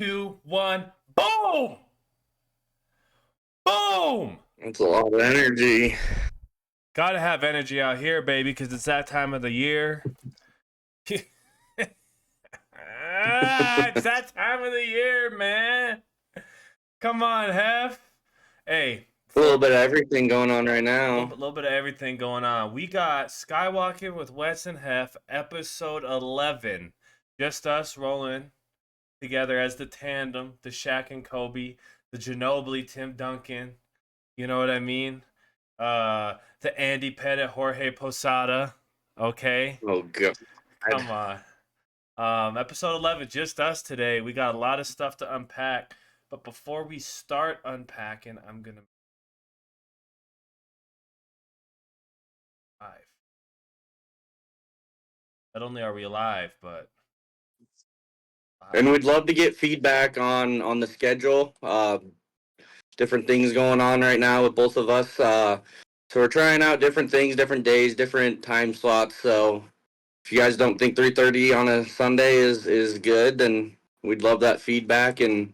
2, 1. Boom! Boom! It's a lot of energy. Gotta have energy out here, baby, because it's that time of the year. It's that time of the year, man. Come on, Heff. Hey. A little bit of everything going on right now. A little bit of everything going on. We got Skywalking with Wetz and Heff, episode 11. Just us rolling together as the tandem, the Shaq and Kobe, the Ginobili, Tim Duncan. You know what I mean? The Andy Pettit, Jorge Posada. Okay? Oh, God. Come on. Episode 11, just us today. We got a lot of stuff to unpack. But before we start unpacking, I'm going to live. Not only are we live, but and we'd love to get feedback on the schedule. Different things going on right now with both of us. So we're trying out different things, different days, different time slots. So if you guys don't think 3:30 on a Sunday is good, then we'd love that feedback and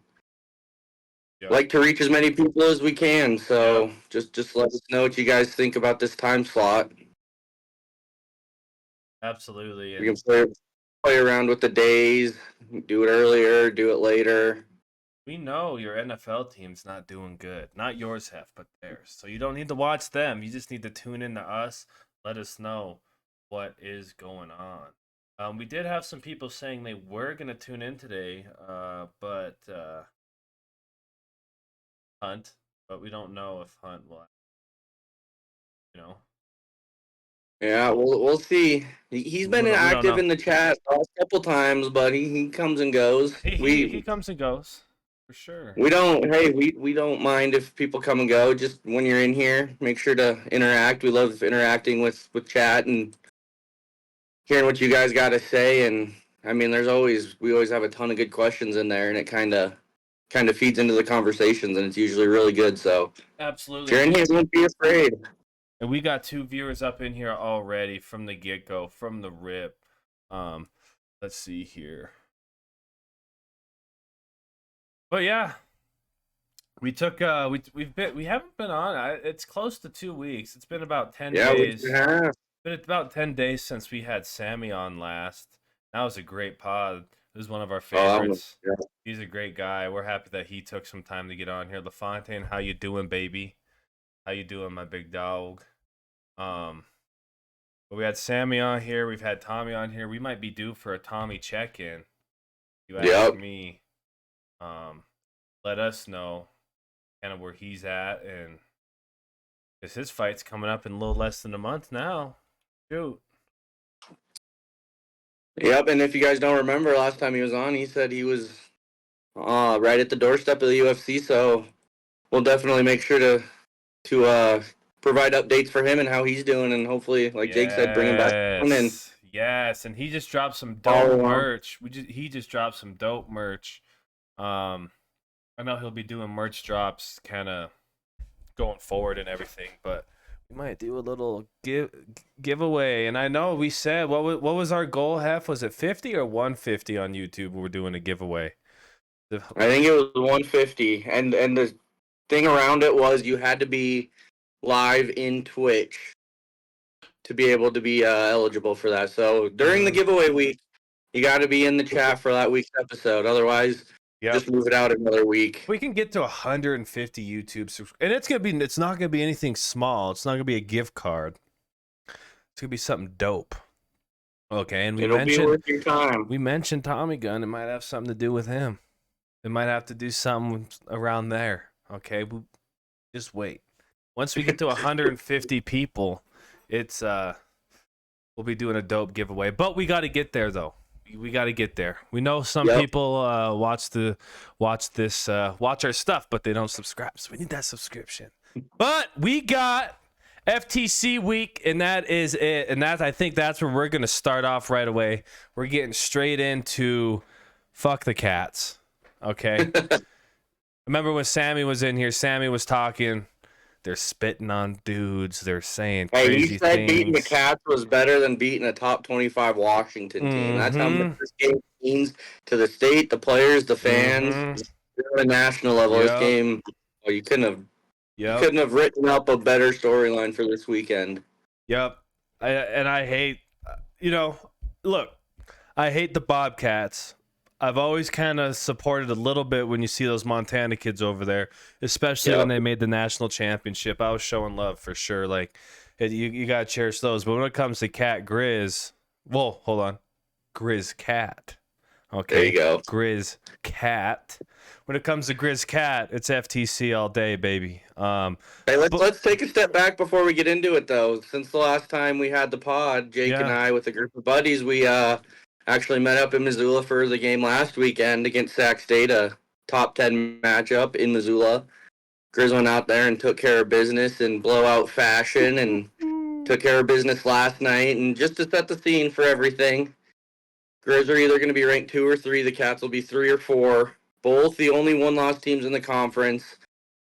like to reach as many people as we can. So just let us know what you guys think about this time slot. Absolutely. We can play around with the days, do it earlier, do it later. We know your NFL team's not doing good. Not yours, Heff, but theirs. So you don't need to watch them. You just need to tune in to us. Let us know what is going on. We did have some people saying they were going to tune in today, but Hunt. But we don't know if Hunt will, you know. Yeah, we'll see. He's been active in the chat a couple times, but he comes and goes. He comes and goes, for sure. We don't mind if people come and go. Just when you're in here, make sure to interact. We love interacting with chat and hearing what you guys got to say. And I mean, we always have a ton of good questions in there, and it kind of feeds into the conversations, and it's usually really good. So absolutely, if you're in here, don't be afraid. And we got 2 viewers up in here already from the get-go, from the rip. Let's see here. But yeah, we took we haven't been on. It's close to 2 weeks. It's been about 10 days. Yeah. But it's about 10 days since we had Sammy on last. That was a great pod. This is one of our favorites. He's a great guy. We're happy that he took some time to get on here. LaFontaine, how you doing, baby? How you doing, my big dog? But we had Sammy on here. We've had Tommy on here. We might be due for a Tommy check-in. You ask me. Let us know kind of where he's at, and because his fight's coming up in a little less than a month now. Shoot. Yep, and if you guys don't remember, last time he was on, he said he was right at the doorstep of the UFC. So we'll definitely make sure to provide updates for him and how he's doing, and hopefully, like Jake said, bring him back in. Yes, and he just dropped some dope merch. He just dropped some dope merch. I know he'll be doing merch drops kind of going forward and everything, but we might do a little giveaway. And I know we said, what was our goal, Heff? Was it 50 or 150 on YouTube? We're doing a giveaway. I think it was 150, and the thing around it was you had to be live in Twitch to be able to be eligible for that. So during the giveaway week, you got to be in the chat for that week's episode. Otherwise, just move it out another week. We can get to 150 YouTube subscribers, and it's not gonna be anything small. It's not gonna be a gift card. It's gonna be something dope. Okay, and it'll be worth your time. We mentioned Tommy Gun. It might have something to do with him. It might have to do something around there. Okay, just wait. Once we get to 150 people, it's we'll be doing a dope giveaway. But we got to get there though. We got to get there. We know some people watch our stuff, but they don't subscribe. So we need that subscription. But we got FTC week, and that is it. And I think that's where we're gonna start off right away. We're getting straight into fuck the cats. Okay. Remember when Sammy was in here? Sammy was talking They're spitting on dudes. They're saying Hey, he crazy said beating the things. Cats was better than beating a top 25 Washington team. That's how much Mm-hmm. this game means to the state, the players, the fans. Mm-hmm. At a national level, this Yep. game, well, you Yep. couldn't have written up a better storyline for this weekend. Yep. I hate, look, I hate the Bobcats. I've always kind of supported a little bit when you see those Montana kids over there, especially when they made the national championship. I was showing love for sure. Like, you got to cherish those. But when it comes to Grizz, well, hold on. Grizz Cat. Okay. There you go. Grizz Cat. When it comes to Grizz Cat, it's FTC all day, baby. Hey, let's take a step back before we get into it, though. Since the last time we had the pod, Jake and I, with a group of buddies, we actually met up in Missoula for the game last weekend against Sac State, a top 10 matchup in Missoula. Grizz went out there and took care of business in blowout fashion and took care of business last night. And just to set the scene for everything, Grizz are either going to be ranked 2 or 3. The Cats will be 3 or 4. Both the only one-loss teams in the conference.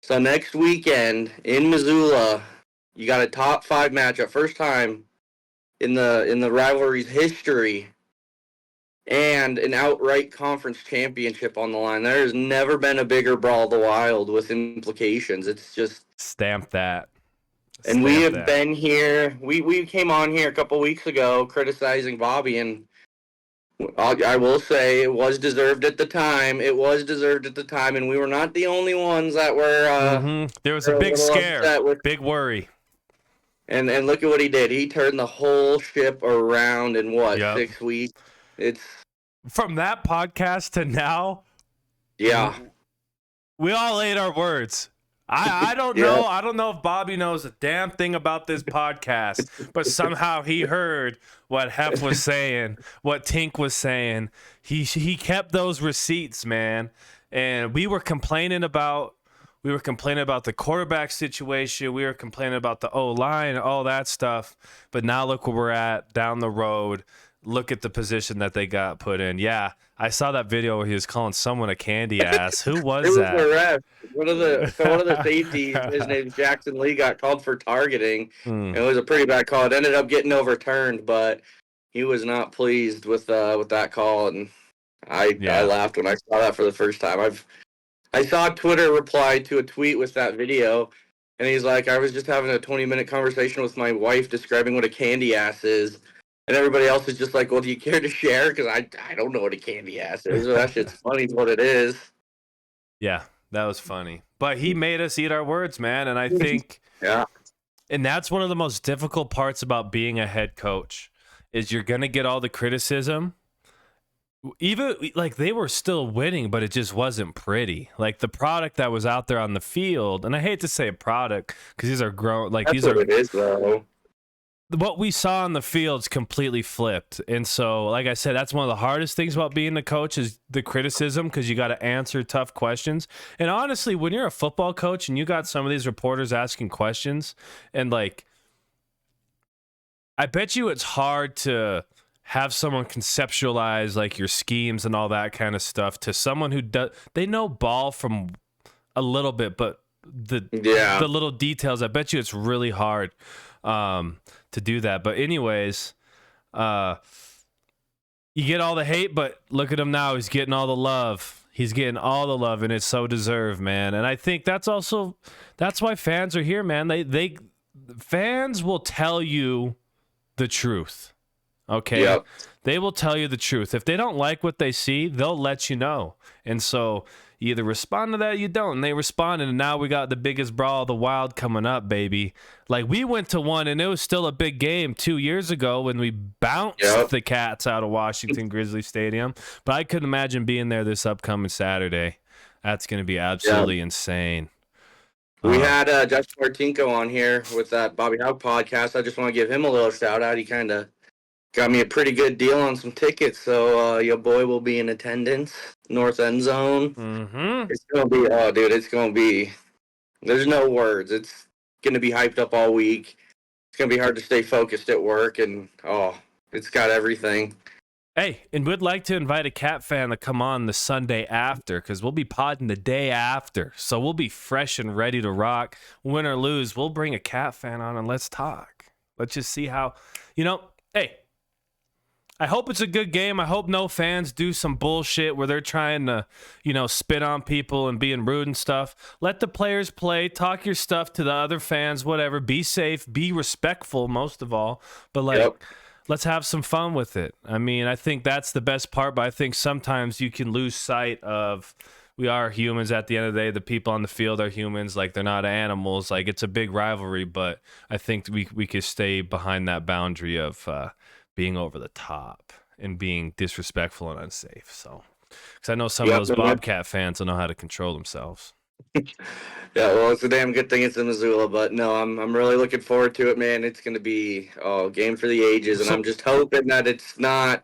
So next weekend in Missoula, you got a top 5 matchup, first time in the rivalry's history, and an outright conference championship on the line. There has never been a bigger Brawl of the Wild with implications. It's just Stamp that. And we have been here. We came on here a couple weeks ago criticizing Bobby, and I will say it was deserved at the time. It was deserved at the time, and we were not the only ones that were. There was a big scare, big worry. And look at what he did. He turned the whole ship around in 6 weeks? It's from that podcast to now. Yeah, we all ate our words. I don't know. I don't know if Bobby knows a damn thing about this podcast, but somehow he heard what Heff was saying, what Tink was saying. He kept those receipts, man. And we were complaining about the quarterback situation. We were complaining about the O-line and all that stuff. But now look where we're at down the road. Look at the position that they got put in. Yeah, I saw that video where he was calling someone a candy ass. Who was that? It was the ref. One of the safeties, his name's Jackson Lee, got called for targeting. It was a pretty bad call. It ended up getting overturned, but he was not pleased with that call, and I laughed when I saw that for the first time. I saw Twitter reply to a tweet with that video, and he's like, I was just having a 20-minute conversation with my wife describing what a candy ass is. And everybody else is just like, well, do you care to share? Because I don't know what a candy ass is. That shit's funny what it is. Yeah, that was funny. But he made us eat our words, man. And I think and that's one of the most difficult parts about being a head coach is you're going to get all the criticism. Even like they were still winning, but it just wasn't pretty. Like the product that was out there on the field, and I hate to say a product because these are grown. Like that's what it is, though. What we saw on the field's completely flipped. And so, like I said, that's one of the hardest things about being a coach is the criticism because you got to answer tough questions. And honestly, when you're a football coach and you got some of these reporters asking questions and like, I bet you it's hard to have someone conceptualize like your schemes and all that kind of stuff to someone who they know ball from a little bit, but the little details, I bet you it's really hard to do that. But anyways, you get all the hate, but look at him now. He's getting all the love. He's getting all the love, and it's so deserved, man. And I think that's why fans are here, man. Fans will tell you the truth. Okay? Yep. They will tell you the truth. If they don't like what they see, they'll let you know. And so you either respond to that or you don't. And they responded, and now we got the biggest Brawl of the Wild coming up, baby. Like, we went to one, and it was still a big game 2 years ago when we bounced the Cats out of Washington Grizzlies Stadium. But I couldn't imagine being there this upcoming Saturday. That's going to be absolutely insane. We had Justin Martinko on here with that Bobby Howard podcast. I just want to give him a little shout-out. He kind of got me a pretty good deal on some tickets, so your boy will be in attendance, North End Zone. Mm-hmm. It's going to be, it's going to be, there's no words. It's going to be hyped up all week. It's going to be hard to stay focused at work, and, it's got everything. Hey, and we'd like to invite a Cat fan to come on the Sunday after, because we'll be podding the day after. So we'll be fresh and ready to rock. Win or lose, we'll bring a Cat fan on and let's talk. Let's just see how, hey, I hope it's a good game. I hope no fans do some bullshit where they're trying to, spit on people and being rude and stuff. Let the players play. Talk your stuff to the other fans, whatever. Be safe. Be respectful, most of all. But, let's have some fun with it. I mean, I think that's the best part, but I think sometimes you can lose sight of we are humans at the end of the day. The people on the field are humans. Like, they're not animals. Like, it's a big rivalry, but I think we could stay behind that boundary of being over the top and being disrespectful and unsafe. So, because I know some of those Bobcat fans don't know how to control themselves. Yeah, well, it's a damn good thing it's in Missoula, but no, I'm really looking forward to it, man. It's going to be a game for the ages, and I'm just hoping that it's not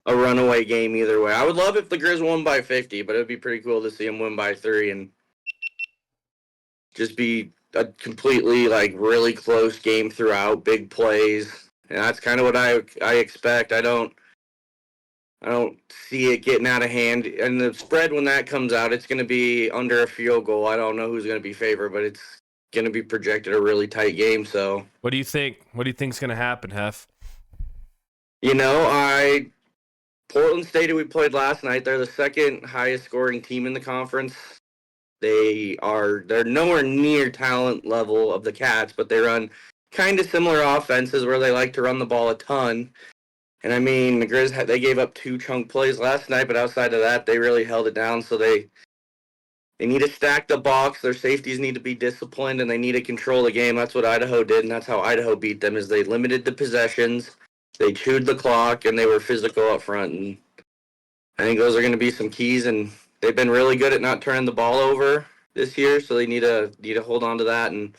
a runaway game either way. I would love if the Grizz won by 50, but it would be pretty cool to see them win by 3 and just be a completely, really close game throughout, big plays. And that's kind of what I expect. I don't see it getting out of hand. And the spread, when that comes out, it's going to be under a field goal. I don't know who's going to be favored, but it's going to be projected a really tight game. So, what do you think? What do you think's going to happen, Heff? Portland State, we played last night. They're the second highest scoring team in the conference. They're nowhere near talent level of the Cats, but they run kind of similar offenses where they like to run the ball a ton. And I mean, the Grizz, they gave up 2 chunk plays last night, but outside of that, they really held it down. So they need to stack the box. Their safeties need to be disciplined, and they need to control the game. That's what Idaho did, and that's how Idaho beat them. Is they limited the possessions, they chewed the clock, and they were physical up front. And I think those are going to be some keys. And they've been really good at not turning the ball over this year, so they need to hold on to that. And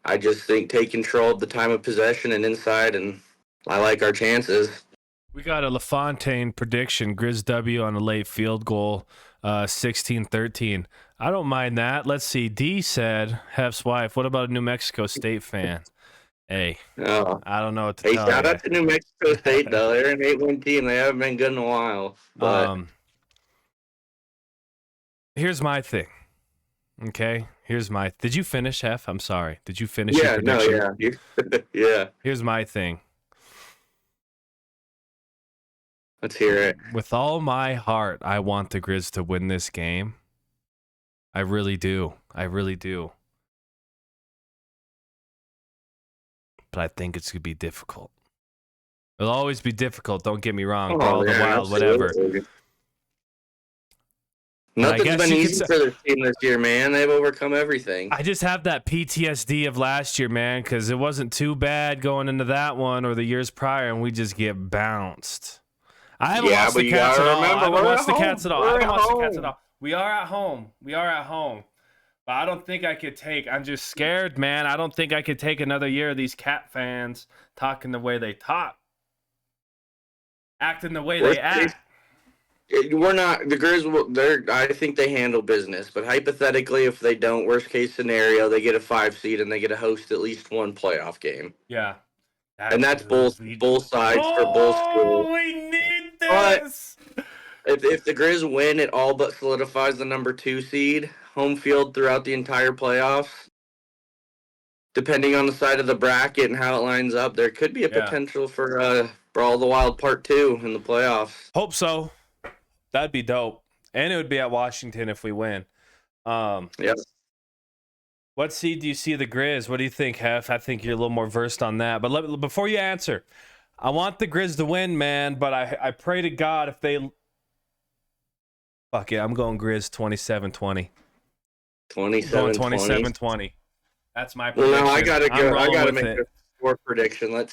I just think take control of the time of possession and inside, and I like our chances. We got a LaFontaine prediction, Grizz W on a late field goal, 16-13. I don't mind that. Let's see. D said, Heff's wife, what about a New Mexico State fan? Hey, I don't know what to tell you. Hey, shout out to New Mexico State, though. They're an 8-win team. They haven't been good in a while. But here's my thing. Okay? Did you finish, Heff? I'm sorry. Did you finish your prediction? Yeah. Yeah. Here's my thing. Let's hear it. With all my heart, I want the Grizz to win this game. I really do. I really do. But I think it's going to be difficult. It'll always be difficult. Don't get me wrong. Brawl the Wild, whatever. Nothing's been easy for their team this year, man. They've overcome everything. I just have that PTSD of last year, man, because it wasn't too bad going into that one or the years prior, and we just get bounced. I haven't watched the Cats at all. I haven't watched the Cats at all. We are at home. But I don't think I could take. I'm just scared, man. I don't think I could take another year of these Cat fans talking the way they talk, acting the way they act. We're not the Grizz. I think they handle business. But hypothetically, if they don't, worst case scenario, they get a 5 seed and they get to host at least one playoff game. Yeah, and that's both sides for both schools. We need this. But if the Grizz win, it all but solidifies the number 2 seed. Home field throughout the entire playoffs. Depending on the side of the bracket and how it lines up, there could be a potential for Brawl the Wild Part 2 in the playoffs. Hope so. That'd be dope. And it would be at Washington if we win. Yep. What seed do you see the Grizz? What do you think, Heff? I think you're a little more versed on that. But before you answer, I want the Grizz to win, man, but I pray to God if they... Fuck it, I'm going Grizz 27-20. 27-20. That's my prediction. Well, now I gotta make a score prediction. I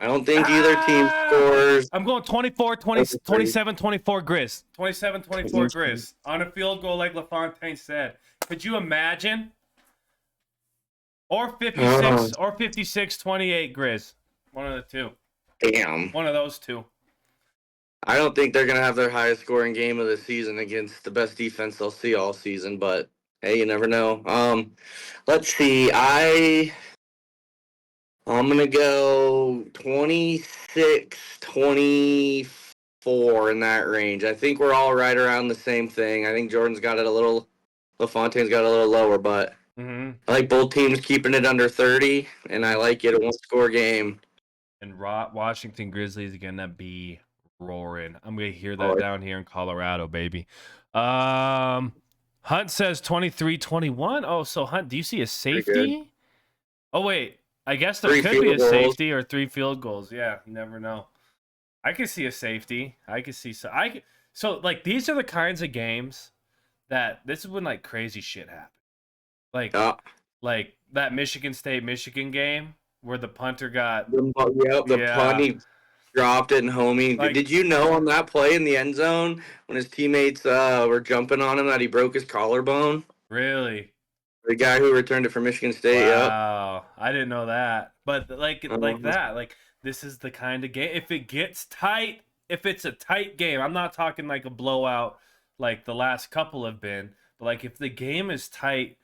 don't think either team scores. I'm going 27-24 Grizz. 27-24 Grizz. On a field goal like LaFontaine said. Could you imagine? Or 56-28 Grizz. One of the two. Damn. One of those two. I don't think they're going to have their highest scoring game of the season against the best defense they'll see all season, but hey, you never know. Let's see. I'm going to go 26-24 in that range. I think we're all right around the same thing. I think Jordan's got it a little, LaFontaine's got it a little lower, but I like both teams keeping it under 30, and I like it a one-score game. And Washington Grizzlies are gonna be roaring. I'm gonna hear that down here in Colorado, baby. Hunt says 23-21. Oh, so Hunt, do you see a safety? Oh wait, I guess there could be a safety or 3 field goals. Yeah, you never know. I could see a safety. I could see so like these are the kinds of games that this is when like crazy shit happens. Like that Michigan State Michigan game where the punter got the punt, he dropped it, and homie. Like, did you know on that play in the end zone when his teammates were jumping on him that he broke his collarbone? Really? The guy who returned it for Michigan State. Wow, I didn't know that. But like that, like this is the kind of game. If it gets tight, if it's a tight game, I'm not talking like a blowout like the last couple have been, but like if the game is tight,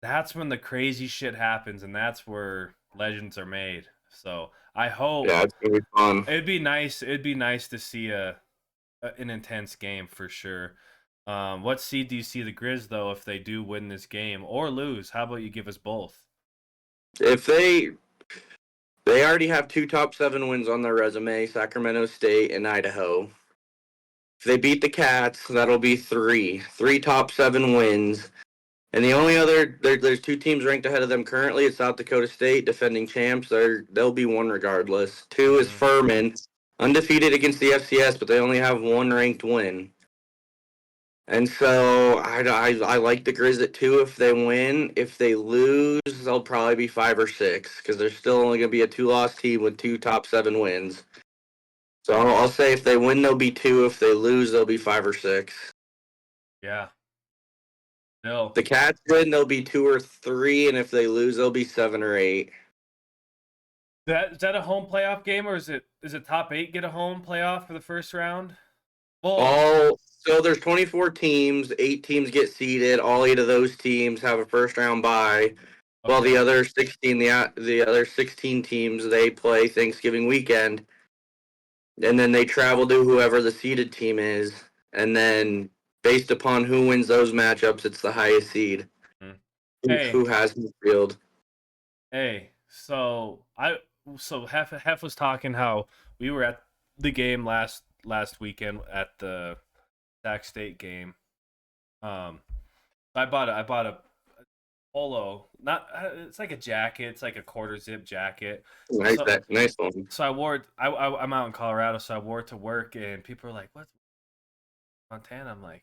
that's when the crazy shit happens, and that's where legends are made. So I hope it's gonna be fun. It'd be nice to see an intense game for sure. What seed do you see the Grizz though if they do win this game or lose? How about you give us both? If they already have 2 top 7 wins on their resume, Sacramento State and Idaho. If they beat the Cats, that'll be 3 top 7 wins. And the only other, there's 2 teams ranked ahead of them currently. It's South Dakota State, defending champs. They'll be 1 regardless. 2 is Furman, undefeated against the FCS, but they only have 1 ranked win. And so I like the Grizz at 2 if they win. If they lose, they'll probably be 5 or 6 because they're still only going to be a 2-loss team with 2 top 7 wins. So I'll say if they win, they'll be 2. If they lose, they'll be 5 or 6. Yeah. No. The Cats win, they'll be 2 or 3, and if they lose, they'll be 7 or 8. Is that a home playoff game, or is it top 8 get a home playoff for the first round? So there's 24 teams. 8 teams get seeded. All 8 of those teams have a first round bye. Okay. While the other 16 teams, they play Thanksgiving weekend, and then they travel to whoever the seeded team is, and then based upon who wins those matchups, it's the highest seed. Who has the field. Hey, so Heff was talking how we were at the game last weekend at the Sac State game. I bought a polo. It's like a jacket. It's like a quarter zip jacket. Nice one. So I wore it. I'm out in Colorado, so I wore it to work, and people are like, "What's Montana?" I'm like,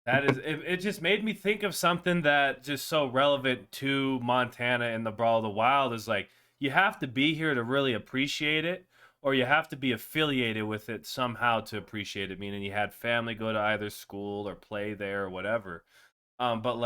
that is. It just made me think of something that just so relevant to Montana and the Brawl of the Wild is like you have to be here to really appreciate it, or you have to be affiliated with it somehow to appreciate it. Meaning you had family go to either school or play there or whatever. But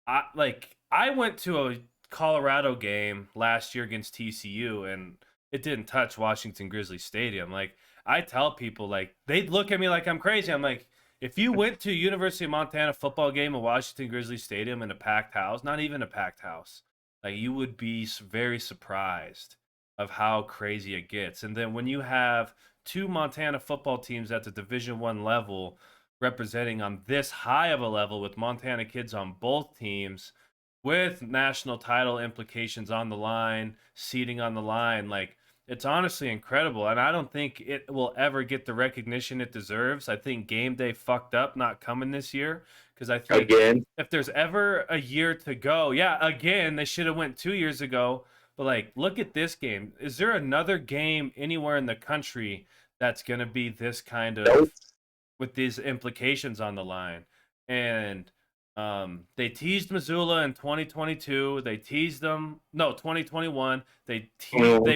I went to a Colorado game last year against TCU, and it didn't touch Washington Grizzlies Stadium. Like I tell people, like they look at me like I'm crazy. I'm like, if you went to University of Montana football game at Washington Grizzlies Stadium in a packed house, not even a packed house, like you would be very surprised of how crazy it gets. And then when you have 2 Montana football teams at the Division I level representing on this high of a level with Montana kids on both teams with national title implications on the line, seeding on the line, like it's honestly incredible. And I don't think it will ever get the recognition it deserves. I think game day fucked up not coming this year because I think if there's ever a year to go, again, they should have went 2 years ago. But like, look at this game. Is there another game anywhere in the country that's going to be this kind of with these implications on the line? And they teased Missoula in 2022. They teased them. No, 2021. They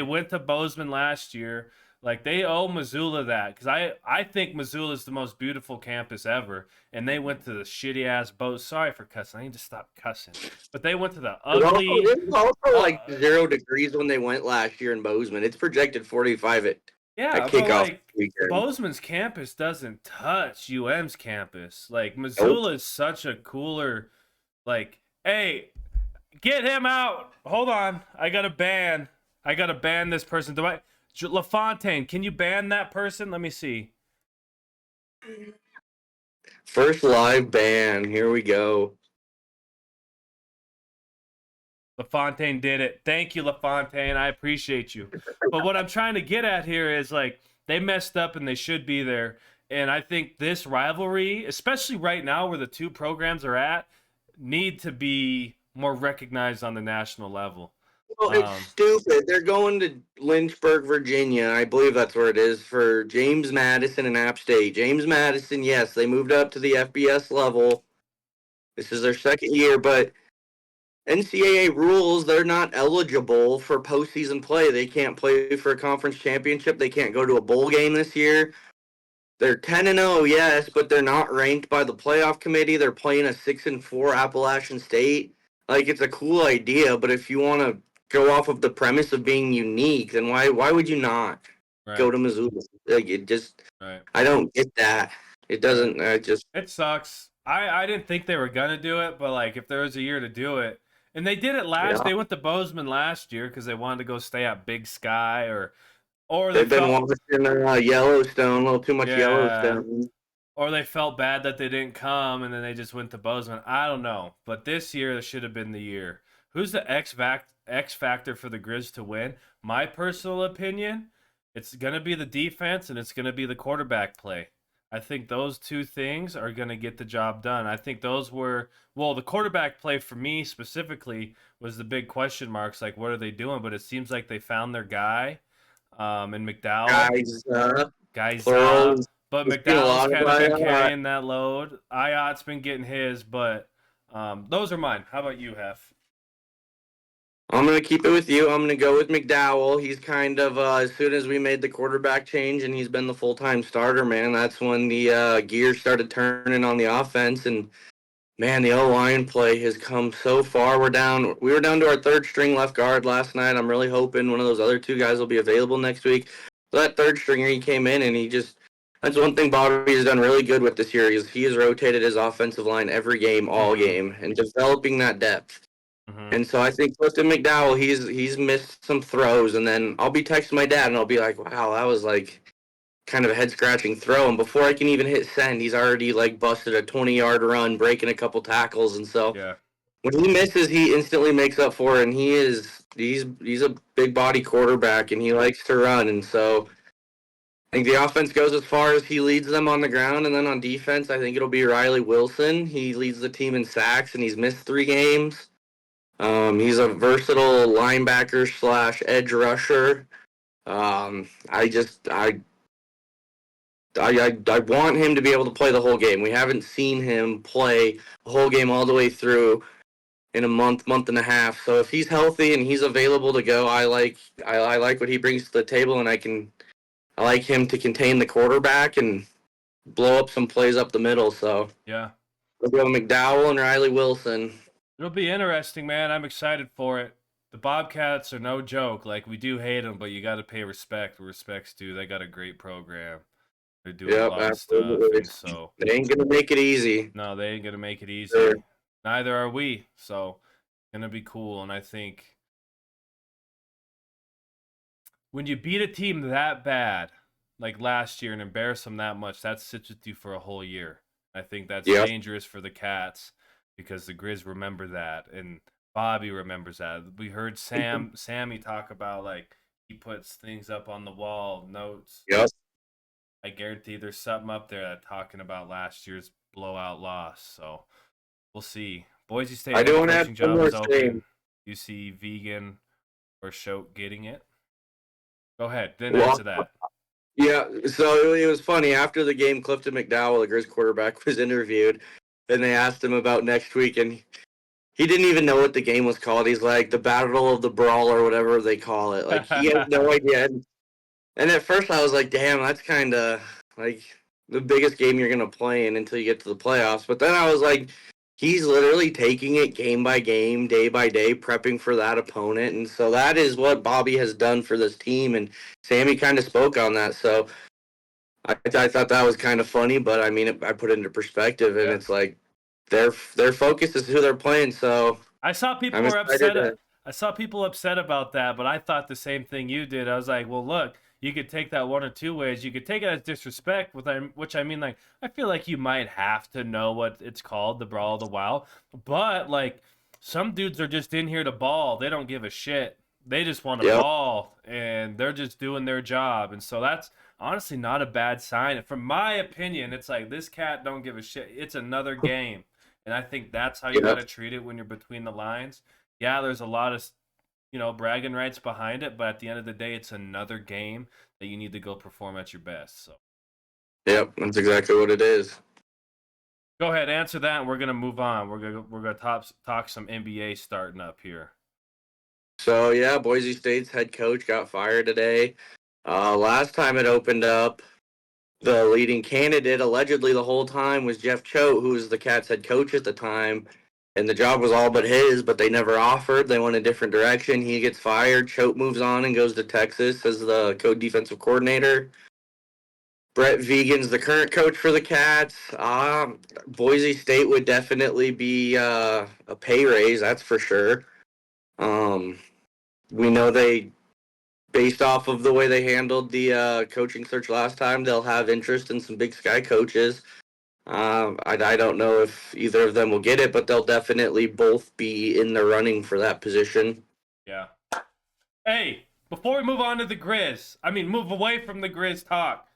went to Bozeman last year. Like they owe Missoula that because I think Missoula is the most beautiful campus ever, and they went to the shitty ass Sorry for cussing. I need to stop cussing. But they went to the ugly. It was also like 0 degrees when they went last year in Bozeman. It's projected 45 at kickoff. Bozeman's campus doesn't touch UM's campus. Like Missoula is such a cooler. Like, hey, Get him out. Hold on. I got to ban this person. LaFontaine, can you ban that person? Let me see. First live ban. Here we go. LaFontaine did it. Thank you, LaFontaine. I appreciate you. But what I'm trying to get at here is like they messed up and they should be there. And I think this rivalry, especially right now where the two programs are at, need to be more recognized on the national level. Well, it's stupid. They're going to Lynchburg, Virginia. I believe that's where it is for James Madison and App State. James Madison, yes, they moved up to the FBS level. This is their second year, but NCAA rules, they're not eligible for postseason play. They can't play for a conference championship. They can't go to a bowl game this year. They're 10-0, yes, but they're not ranked by the playoff committee. They're playing a 6-4 Appalachian State. Like, it's a cool idea, but if you want to go off of the premise of being unique, then why would you not go to Missoula? Like, it just, I don't get that. It doesn't. It sucks. I didn't think they were gonna do it, but like if there was a year to do it, and they did it last. They went to Bozeman last year because they wanted to go stay at Big Sky or they've been watching Yellowstone, a little too much Yellowstone. Or they felt bad that they didn't come, and then they just went to Bozeman. I don't know, but this year should have been the year. Who's the X factor for the Grizz to win? My personal opinion, it's gonna be the defense and it's gonna be the quarterback play. I think those two things are going to get the job done. I think those were, the quarterback play for me specifically was the big question marks. Like, what are they doing? But it seems like they found their guy in McDowell. Guys. But McDowell's kind of been carrying that load. Ayot's been getting his, but those are mine. How about you, Heff? I'm going to keep it with you. I'm going to go with McDowell. He's kind of, as soon as we made the quarterback change and he's been the full-time starter, man, that's when the gears started turning on the offense. And, man, the O-line play has come so far. We were down to our third string left guard last night. I'm really hoping one of those other two guys will be available next week. So that third stringer, he came in and that's one thing Bobby has done really good with this year is he has rotated his offensive line every game, all game, and developing that depth. And so I think Clifton McDowell, he's missed some throws, and then I'll be texting my dad, and I'll be like, wow, that was like kind of a head-scratching throw, and before I can even hit send, he's already like busted a 20-yard run, breaking a couple tackles, and so when he misses, he instantly makes up for it, and he's a big body quarterback, and he likes to run, and so I think the offense goes as far as he leads them on the ground, and then on defense, I think it'll be Riley Wilson. He leads the team in sacks, and he's missed 3 games. He's a versatile linebacker / edge rusher. I want him to be able to play the whole game. We haven't seen him play the whole game all the way through in a month and a half. So if he's healthy and he's available to go, I like what he brings to the table, and I like him to contain the quarterback and blow up some plays up the middle. So we'll go McDowell and Riley Wilson. It'll be interesting, man. I'm excited for it. The Bobcats are no joke. Like, we do hate them, but you got to pay respect where respect's due. They got a great program. They're doing a lot of stuff. And so they ain't going to make it easy. No, they ain't going to make it easy. Sure. Neither are we. So it's going to be cool. And I think when you beat a team that bad, like last year, and embarrass them that much, that sits with you for a whole year. I think that's dangerous for the Cats. Because the Grizz remember that, and Bobby remembers that. We heard Sammy talk about, like, he puts things up on the wall, notes. Yep. I guarantee there's something up there that talking about last year's blowout loss. So we'll see. Boise State coaching job is open. You see Vegan or Shote getting it? Go ahead. Then answer that. Yeah, so it was funny. After the game, Clifton McDowell, the Grizz quarterback, was interviewed. And they asked him about next week, and he didn't even know what the game was called. He's like, the Battle of the Brawl or whatever they call it. Like, he had no idea. And at first I was like, damn, that's kind of like the biggest game you're going to play in until you get to the playoffs. But then I was like, he's literally taking it game by game, day by day, prepping for that opponent. And so that is what Bobby has done for this team. And Sammy kind of spoke on that. So I thought that was kind of funny, but I mean, I put it into perspective, and it's like their focus is who they're playing. So I saw people I'm were excited. upset. I saw people upset about that, but I thought the same thing you did. I was like, well, look, you could take that one or two ways. You could take it as disrespect, which I mean, like, I feel like you might have to know what it's called, the Brawl of the Wild. But like, some dudes are just in here to ball. They don't give a shit. They just want to Yep. ball, and they're just doing their job. And so that's honestly not a bad sign. From my opinion, it's like this cat don't give a shit. It's another game. And I think that's how you got Yep. to treat it when you're between the lines. Yeah, there's a lot of, bragging rights behind it, but at the end of the day, it's another game that you need to go perform at your best. So Yep. That's exactly what it is. go ahead, answer that, and we're gonna move on. We're gonna talk some NBA starting up here. So yeah, Boise State's head coach got fired today. Last time it opened up, the leading candidate allegedly the whole time was Jeff Choate, who was the Cats head coach at the time, and the job was all but his, but they never offered. They went a different direction. He gets fired. Choate moves on and goes to Texas as the co-defensive coordinator. Brett Vegan's the current coach for the Cats. Boise State would definitely be a pay raise, that's for sure. We know they, based off of the way they handled the coaching search last time, they'll have interest in some Big Sky coaches. I don't know if either of them will get it, but they'll definitely both be in the running for that position. Yeah. Hey, before we move on to the Grizz, move away from the Grizz talk.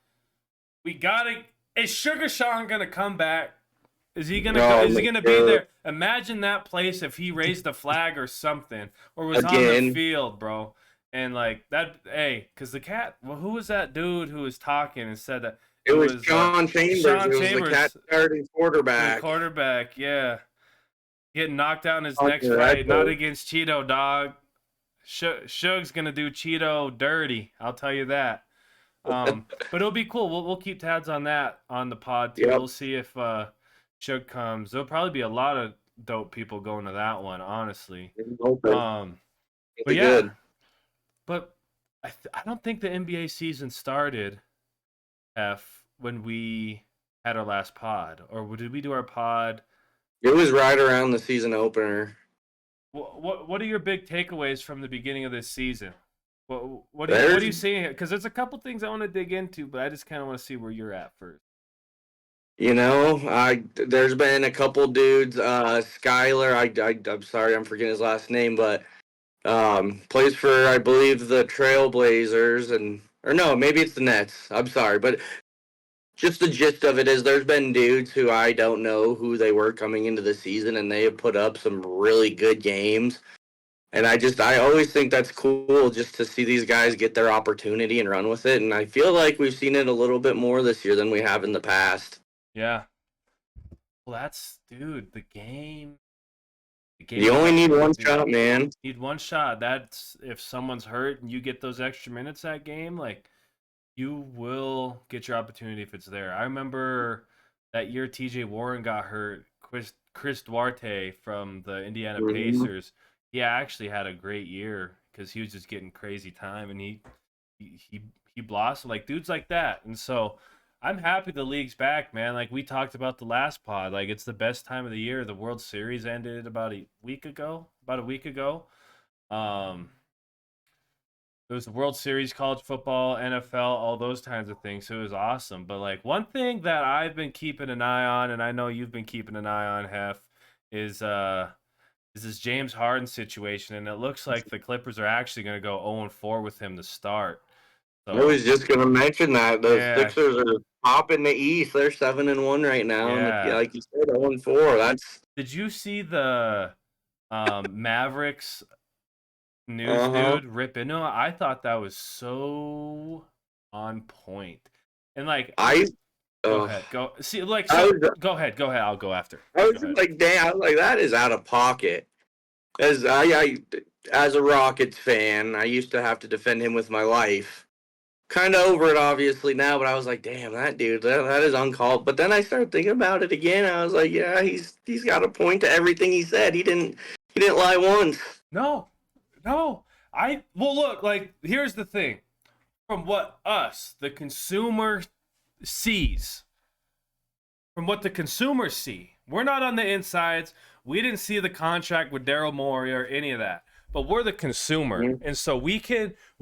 We gotta. Is Sugar Sean gonna come back? Is he gonna? No, Is he gonna be there? Imagine that place if he raised a flag or something, or was on the field, bro. And like that, hey, because the cat. Well, who was that dude who was talking and said that? It was Sean Chambers. Sean it was Chambers, the Cat starting quarterback. The quarterback, yeah, getting knocked out in his next fight. Not against Cheeto, dog. Shug's gonna do Cheeto dirty. I'll tell you that. But it'll be cool. We'll keep tabs on that on the pod too. Yep. We'll see if Shug comes. There'll probably be a lot of dope people going to that one, honestly. But yeah, good. But I don't think the NBA season started when we had our last pod, or did we do our pod? It was right around the season opener. What are your big takeaways from the beginning of this season? What are you seeing here? Because there's a couple things I want to dig into, but I just kind of want to see where you're at first. There's been a couple dudes. Skyler, I'm sorry, I'm forgetting his last name, but plays for, I believe, the Trailblazers, or no, maybe it's the Nets. I'm sorry, but just the gist of it is there's been dudes who I don't know who they were coming into the season, and they have put up some really good games. And I always think that's cool just to see these guys get their opportunity and run with it. And I feel like we've seen it a little bit more this year than we have in the past. Yeah. Well, the game. You only need one shot, man. Need one shot. That's if someone's hurt and you get those extra minutes that game, like, you will get your opportunity if it's there. I remember that year TJ Warren got hurt. Chris Duarte from the Indiana Pacers. He actually had a great year because he was just getting crazy time, and he blossomed, like dudes like that. And so I'm happy the league's back, man. Like we talked about the last pod, like it's the best time of the year. The World Series ended about a week ago. It was the World Series, college football, NFL, all those kinds of things. So it was awesome. But like one thing that I've been keeping an eye on, and I know you've been keeping an eye on, Heff, is this James Harden situation, and it looks like the Clippers are actually going to go 0-4 with him to start. So, I was just going to mention that. The Sixers are top in the East. They're 7-1 right now. Yeah. And like you said, 0-4. Did you see the Mavericks news dude rip into it? I thought that was so on point. And like Go ahead. Go see. Like, go ahead. I'll go after. I was like, damn. I was like, that is out of pocket. As a Rockets fan, I used to have to defend him with my life. Kind of over it, obviously now, but I was like, damn, that dude, that is uncalled. But then I started thinking about it again. I was like, yeah, he's got a point to everything he said. He didn't lie once. No. Look, like, here's the thing. From what the consumer sees, from what the consumers see. We're not on the insides. We didn't see the contract with Daryl Morey or any of that. But we're the consumer. Mhm. And so we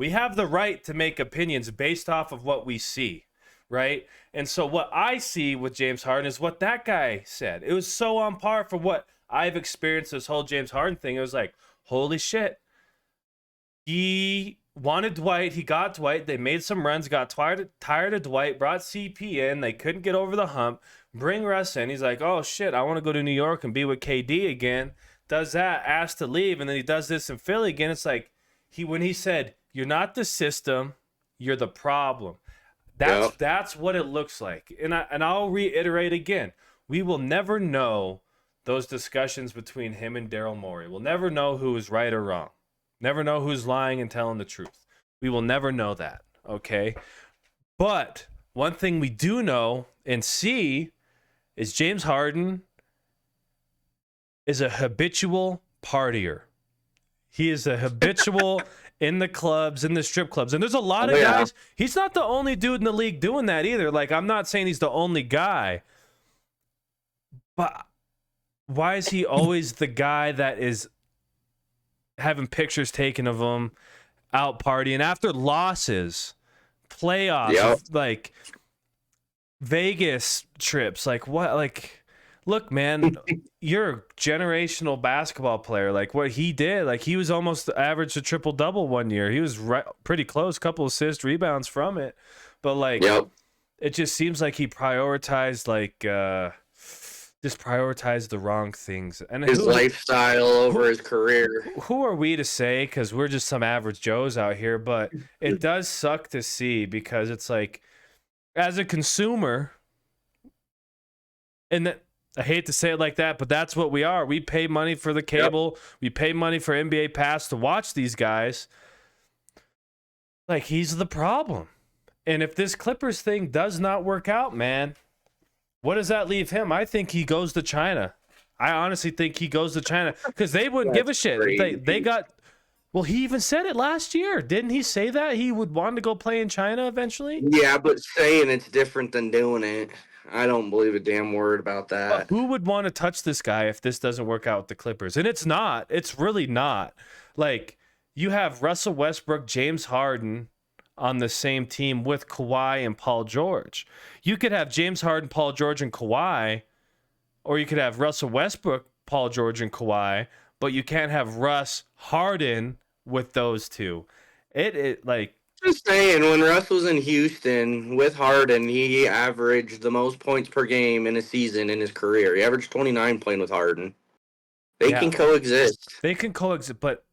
have the right to make opinions based off of what we see, right? And so what I see with James Harden is what that guy said. It was so on par for what I've experienced this whole James Harden thing. It was like, holy shit. He wanted Dwight. He got Dwight. They made some runs, got tired of Dwight, brought CP in. They couldn't get over the hump. Bring Russ in. He's like, oh, shit, I want to go to New York and be with KD again. Does that, asked to leave, and then he does this in Philly again. It's like when he said, you're not the system, you're the problem. That's what it looks like. And I'll reiterate again. We will never know those discussions between him and Daryl Morey. We'll never know who is right or wrong. Never know who's lying and telling the truth. We will never know that, okay? But one thing we do know and see is James Harden is a habitual partier. He is a habitual in the clubs, in the strip clubs. And there's a lot of guys. He's not the only dude in the league doing that either. Like, I'm not saying he's the only guy. But why is he always the guy that is having pictures taken of him out partying after losses, playoffs, like Vegas trips? Like, what? Like, look, man, you're a generational basketball player. Like, what he did, like, he was almost averaged a triple-double one year. He was pretty close, couple assists, rebounds from it. But, like, it just seems like he prioritized, like, just prioritized the wrong things. And his lifestyle over his career. Who are we to say? Because we're just some average Joes out here. But it does suck to see, because it's like, as a consumer, and that, I hate to say it like that, but that's what we are. We pay money for the cable. We pay money for NBA Pass to watch these guys. Like, he's the problem. And if this Clippers thing does not work out, man, what does that leave him? I think he goes to China. I honestly think he goes to China, because they wouldn't give a shit. They got... Well, he even said it last year. Didn't he say that he would want to go play in China eventually? Yeah, but saying it's different than doing it. I don't believe a damn word about that. But who would want to touch this guy if this doesn't work out with the Clippers? And it's not. It's really not. Like, you have Russell Westbrook, James Harden on the same team with Kawhi and Paul George. You could have James Harden, Paul George, and Kawhi, or you could have Russell Westbrook, Paul George, and Kawhi, but you can't have Russ, Harden with those two. It like... Just saying, when Russ was in Houston with Harden, he averaged the most points per game in a season in his career. He averaged 29 playing with Harden. They can coexist. They can coexist, but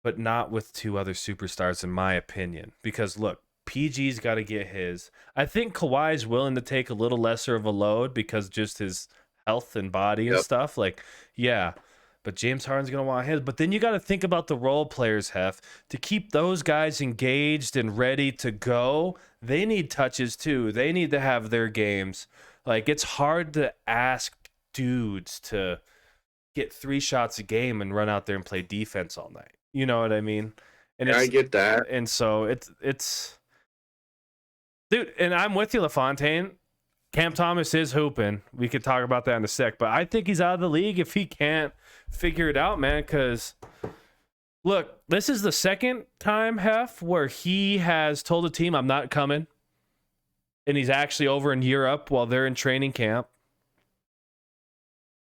but not with two other superstars, in my opinion. Because look, PG's got to get his. I think Kawhi's willing to take a little lesser of a load because just his health and body and stuff. Like, yeah. But James Harden's going to want his. But then you got to think about the role players, Heff. To keep those guys engaged and ready to go, they need touches too. They need to have their games. Like, it's hard to ask dudes to get 3 shots a game and run out there and play defense all night. You know what I mean? And I get that. And so it's... Dude, and I'm with you, LaFontaine. Cam Thomas is hooping. We could talk about that in a sec. But I think he's out of the league if he can't figure it out, man. Because, look, this is the second time, Heff, where he has told the team, I'm not coming. And he's actually over in Europe while they're in training camp.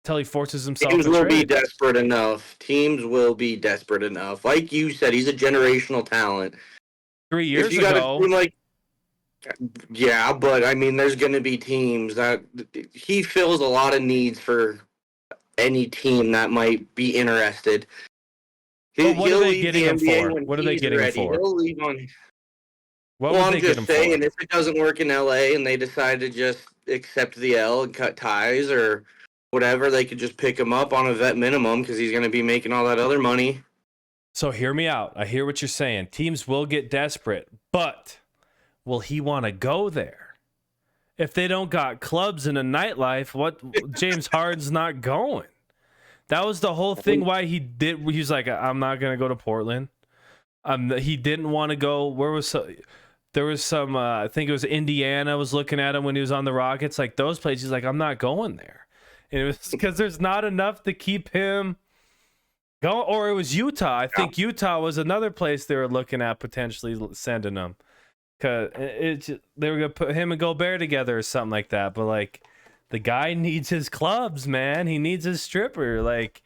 Until he forces himself to trade. Teams will be desperate enough. Teams will be desperate enough. Like you said, he's a generational talent. 3 years ago. Yeah, but I mean, there's going to be teams that he fills a lot of needs for any team that might be interested. What are they getting him for? What are they getting him for? He'll leave on. What would they get him for? I'm just saying, if it doesn't work in LA and they decide to just accept the L and cut ties or whatever, they could just pick him up on a vet minimum because he's going to be making all that other money. So hear me out. I hear what you're saying. Teams will get desperate, but will he want to go there? If they don't got clubs and a nightlife, what James Harden's not going. That was the whole thing why he was like, I'm not going to go to Portland. He didn't want to go. There was some, I think it was Indiana was looking at him when he was on the Rockets. Like those places, he's like, I'm not going there. And it was because there's not enough to keep him going. Or it was Utah. I think Utah was another place they were looking at potentially sending him. Because they were going to put him and Gobert together or something like that. But like, the guy needs his clubs, man. He needs his stripper. Like,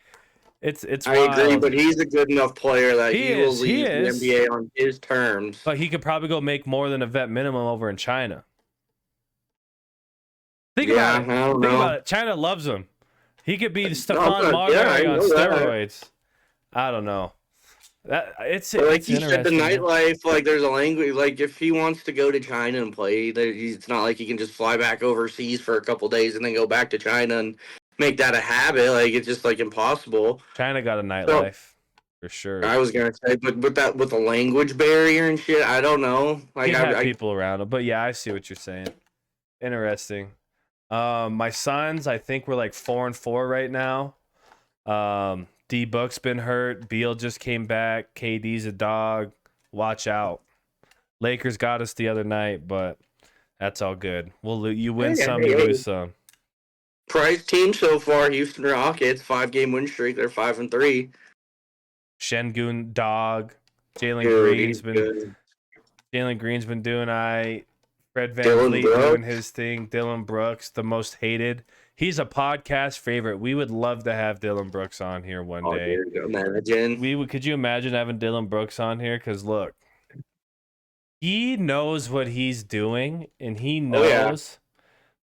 it's I wild. agree, but he's a good enough player that He will is, leave the NBA on his terms. But he could probably go make more than a vet minimum over in China. Think about it. I don't Think know. about it. China loves him. He could be Stephon I Marbury on know that. steroids. I don't know. It's Like you said, the interesting. nightlife, like there's a language. Like if he wants to go to China and play, it's not like he can just fly back overseas for a couple days and then go back to China and make that a habit. Like it's just like impossible. China got a nightlife for sure. I was gonna say, but with the language barrier and shit, I don't know. Like He I had people around him, but yeah, I see what you're saying. Interesting. My sons, I think we're like 4-4 right now. D Book's been hurt. Beal just came back. KD's a dog. Watch out. Lakers got us the other night, but that's all good. You win some, you lose some. Price team so far: Houston Rockets, 5-game win streak. They're 5-3. Şengün dog. Jalen Green's been doing Fred VanVleet doing his thing. Dylan Brooks, the most hated. He's a podcast favorite. We would love to have Dylan Brooks on here one day. Imagine. Could you imagine having Dylan Brooks on here? Because look, he knows what he's doing, and he knows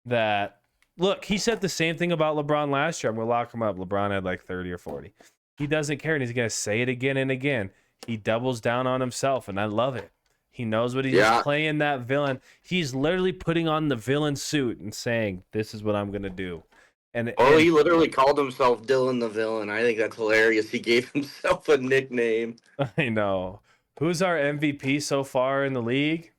that. Look, he said the same thing about LeBron last year. I'm gonna lock him up. LeBron had like 30 or 40. He doesn't care, and he's gonna say it again and again. He doubles down on himself, and I love it. He knows what he's playing that villain. He's literally putting on the villain suit and saying, "This is what I'm gonna do." And he literally called himself Dylan the Villain. I think that's hilarious. He gave himself a nickname. I know. Who's our MVP so far in the league?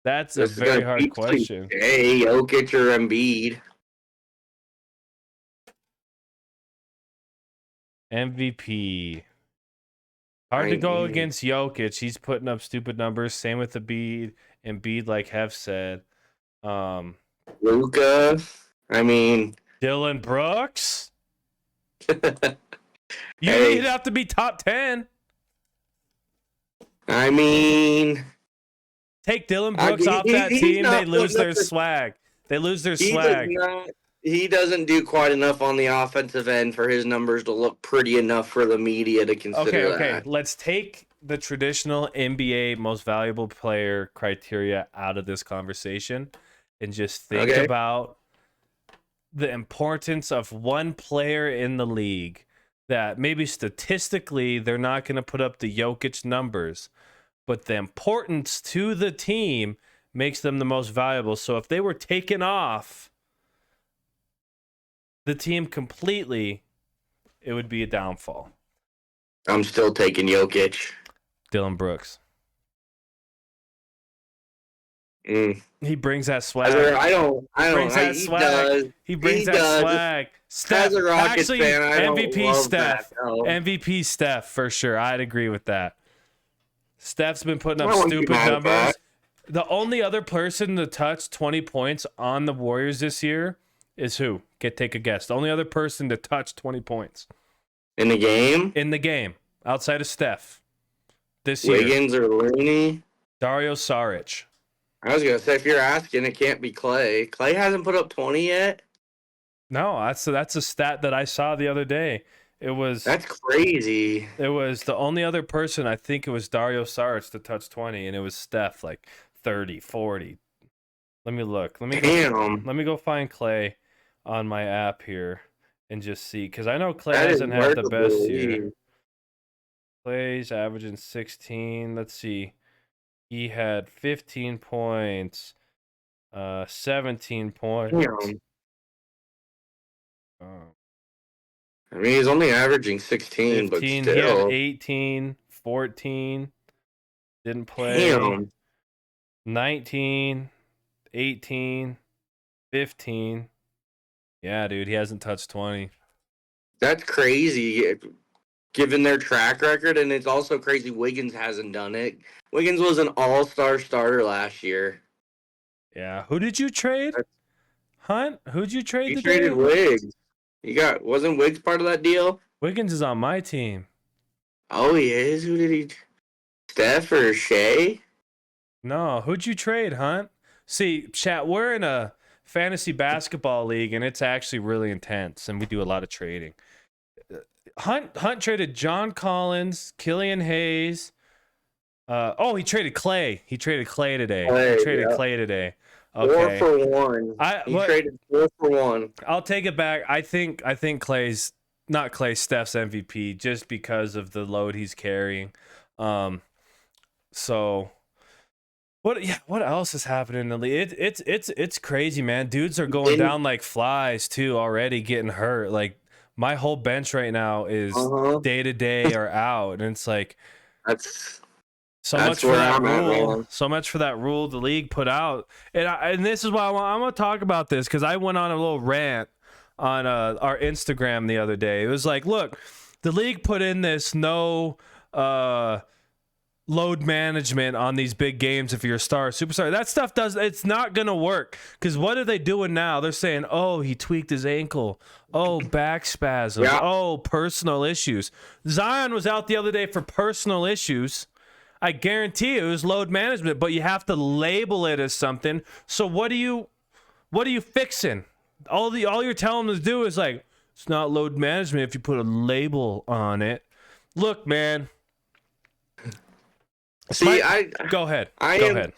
That's a very hard question. Hey, Jokic or Embiid? MVP. Hard to go against Jokic. He's putting up stupid numbers. Same with Embiid, like Heff said. Luka. I mean, Dylan Brooks. You'd have to be top 10. I mean, take Dylan Brooks off that team, they lose their swag. They lose their swag. He doesn't do quite enough on the offensive end for his numbers to look pretty enough for the media to consider that. Let's take the traditional NBA most valuable player criteria out of this conversation and just think about the importance of one player in the league that maybe statistically they're not going to put up the Jokic numbers, but the importance to the team makes them the most valuable. So if they were taken off the team completely, it would be a downfall. I'm still taking Jokic. Dylan Brooks. He brings that swag. I don't. He brings that swag. Steph, as a Rockets actually, fan, I MVP don't love Steph. That, no. MVP Steph for sure. I'd agree with that. Steph's been putting up stupid numbers. The only other person to touch 20 points on the Warriors this year is who? Take a guess. The only other person to touch 20 points. In the game? In the game. Outside of Steph. This year. Wiggins or Looney? Dario Saric. I was going to say, if you're asking, it can't be Clay. Clay hasn't put up 20 yet? No, that's a stat that I saw the other day. That's crazy. It was the only other person, I think it was Dario Saric to touch 20, and it was Steph, like 30, 40. Let me look. Let me go find Clay on my app here and just see, because I know Clay hasn't had the best year. Clay's averaging 16. Let's see. He had 15 points, 17 points. I mean, he's only averaging 16, 15, but still. He had 18, 14, didn't play. 19, 18, 15. Yeah, dude, he hasn't touched 20. That's crazy. given their track record, and it's also crazy Wiggins hasn't done it. Wiggins was an all-star starter last year. Yeah. Who did you trade? Hunt? Who'd you trade You today? traded Wiggs. Wasn't Wiggs part of that deal? Wiggins is on my team. Oh, he is? Who did he... Steph or Shea? No, who'd you trade, Hunt? See, chat, we're in a fantasy basketball league, and it's actually really intense, and we do a lot of trading. Hunt traded John Collins, Killian Hayes. He traded Clay. He traded Clay today. Clay today. Okay. 4 for 1. He traded 4 for 1. I'll take it back. I think Steph's MVP just because of the load he's carrying. So what else is happening in the league? It's crazy, man. Dudes are going down like flies too already, getting hurt. Like my whole bench right now is day to day or out, and it's like that's much for that rule. So much for that rule the league put out, and this is why I'm gonna talk about this because I went on a little rant on our Instagram the other day. It was like, look, the league put in this no load management on these big games if you're a star or superstar. That stuff it's not gonna work because what are they doing now? They're saying, oh, he tweaked his ankle, oh, back spasms, oh, personal issues. Zion was out the other day for personal issues. I guarantee it was load management, but you have to label it as something. So what are you fixing? All you're telling them to do is like, it's not load management if you put a label on it. Look, man. See, go ahead. I don't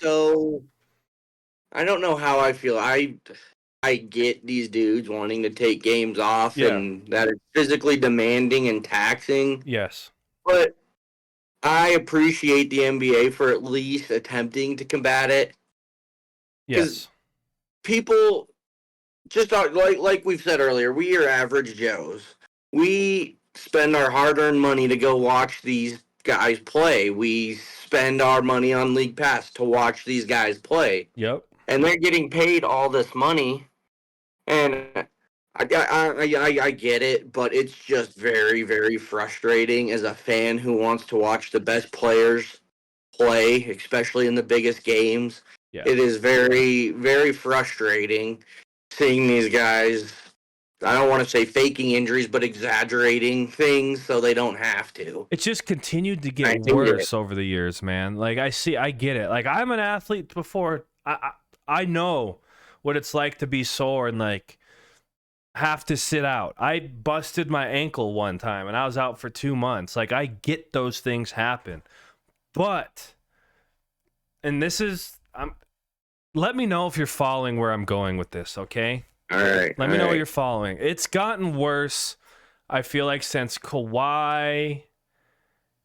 know how I feel. I get these dudes wanting to take games off and that it's physically demanding and taxing. Yes. But I appreciate the NBA for at least attempting to combat it. Yes. People just like we've said earlier, we are average Joes. We spend our hard-earned money to go watch these guys play. We spend our money on League Pass to watch these guys play. Yep. And they're getting paid all this money. And I get it, but it's just very, very frustrating as a fan who wants to watch the best players play, especially in the biggest games. Yeah. It is very, very frustrating seeing these guys, I don't want to say faking injuries, but exaggerating things so they don't have to. It just continued to get worse over the years, man. Like, I get it. Like, I'm an athlete before. I know what it's like to be sore and, like, have to sit out. I busted my ankle one time, and I was out for 2 months. Like, I get those things happen. But, and this is... let me know if you're following where I'm going with this, okay? All right. Let me know what you're following. It's gotten worse, I feel like, since Kawhi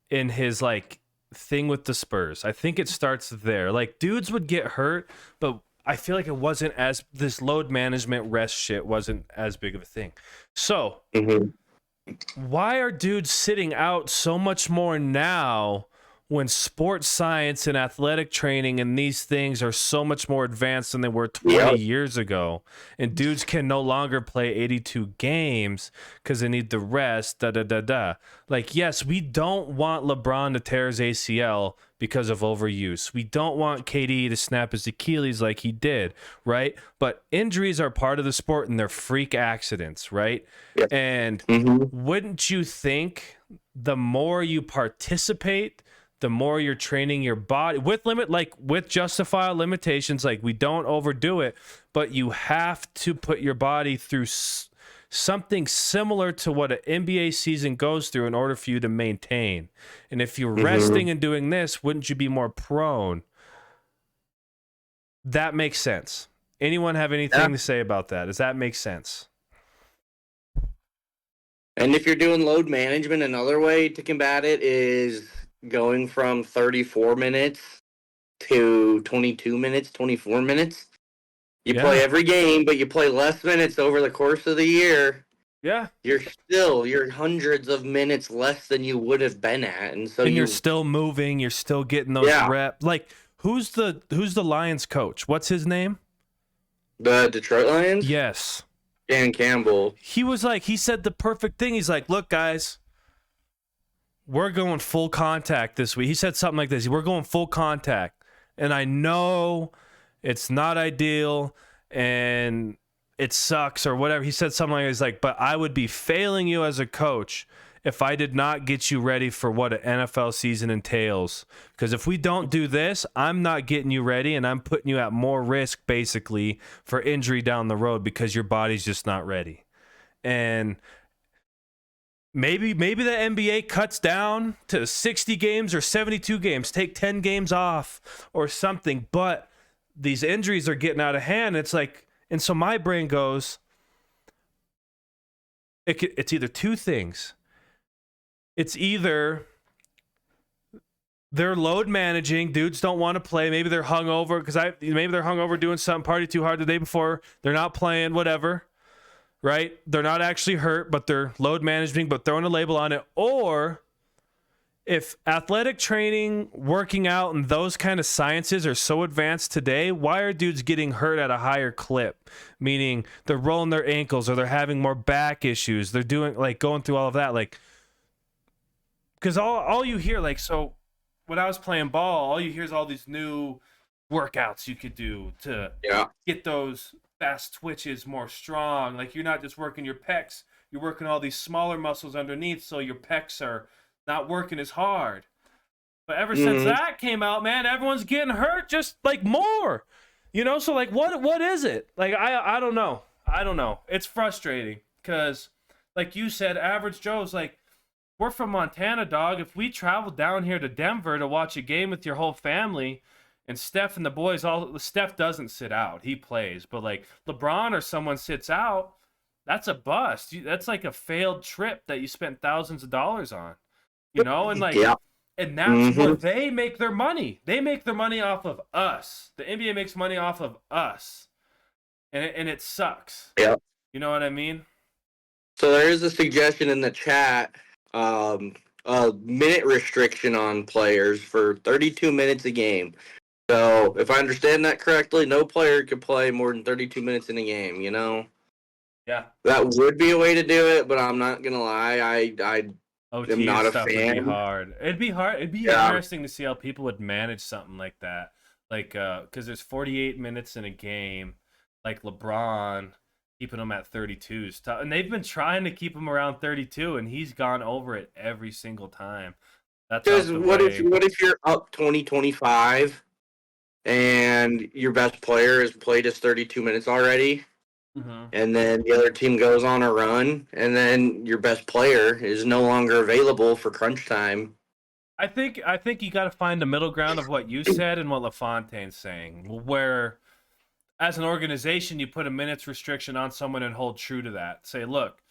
in his, like, thing with the Spurs. I think it starts there. Like, dudes would get hurt, but I feel like it wasn't as... this load management rest shit wasn't as big of a thing. So, why are dudes sitting out so much more now when sports science and athletic training and these things are so much more advanced than they were 20 years ago, and dudes can no longer play 82 games because they need the rest, Like, yes, we don't want LeBron to tear his ACL because of overuse. We don't want KD to snap his Achilles like he did, right? But injuries are part of the sport, and they're freak accidents, right? Yep. And wouldn't you think the more you participate, the more you're training your body with justified limitations, like we don't overdo it, but you have to put your body through something similar to what an NBA season goes through in order for you to maintain. And if you're resting and doing this, wouldn't you be more prone? That makes sense. Anyone have anything to say about that? Does that make sense? And if you're doing load management, another way to combat it is going from 34 minutes to 22 minutes, 24 minutes. You play every game, but you play less minutes over the course of the year. Yeah. You're hundreds of minutes less than you would have been at. And you're still moving, you're still getting those reps. Like, who's the Lions coach? What's his name? The Detroit Lions? Yes. Dan Campbell. He said the perfect thing. He's like, look, guys, we're going full contact this week. He said something like this. We're going full contact. And I know it's not ideal and it sucks or whatever. He said something like this, like, but I would be failing you as a coach if I did not get you ready for what an NFL season entails. Because if we don't do this, I'm not getting you ready, and I'm putting you at more risk, basically, for injury down the road because your body's just not ready. And maybe the NBA cuts down to 60 games or 72 games, take 10 games off or something, but these injuries are getting out of hand. It's like, and so my brain goes, it's either two things. It's either they're load managing, dudes don't want to play. Maybe they're hungover maybe they're hungover doing something, party too hard the day before. They're not playing, whatever, right? They're not actually hurt, but they're load managing, but throwing a label on it. Or if athletic training, working out, and those kind of sciences are so advanced today, why are dudes getting hurt at a higher clip? Meaning they're rolling their ankles or they're having more back issues. They're doing like going through all of that, like. Because all you hear, like, so when I was playing ball, all you hear is all these new workouts you could do to get those fast twitches more strong. Like, you're not just working your pecs, you're working all these smaller muscles underneath, so your pecs are not working as hard. But ever since that came out, man, everyone's getting hurt just, like, more. You know, so, like, what is it? Like, I don't know. I don't know. It's frustrating because, like you said, average Joe's like, we're from Montana, dog. If we travel down here to Denver to watch a game with your whole family, and Steph and the boys, Steph doesn't sit out. He plays. But, like, LeBron or someone sits out, that's a bust. That's like a failed trip that you spent thousands of dollars on. You know? And, like, and that's where they make their money. They make their money off of us. The NBA makes money off of us. And it sucks. Yeah. You know what I mean? So there is a suggestion in the chat. A minute restriction on players for 32 minutes a game. So if I understand that correctly, no player could play more than 32 minutes in a game, you know? Yeah. That would be a way to do it, but I'm not going to lie. I am not a fan. Would be hard. It'd be hard. It'd be interesting to see how people would manage something like that. Like, because there's 48 minutes in a game, like LeBron keeping him at 32 is tough. And they've been trying to keep him around 32, and he's gone over it every single time. That's because what if you're up 20-25 and your best player has played his 32 minutes already, and then the other team goes on a run, and then your best player is no longer available for crunch time? I think you got to find the middle ground of what you said and what LaFontaine's saying, where as an organization, you put a minutes restriction on someone and hold true to that. Say, look,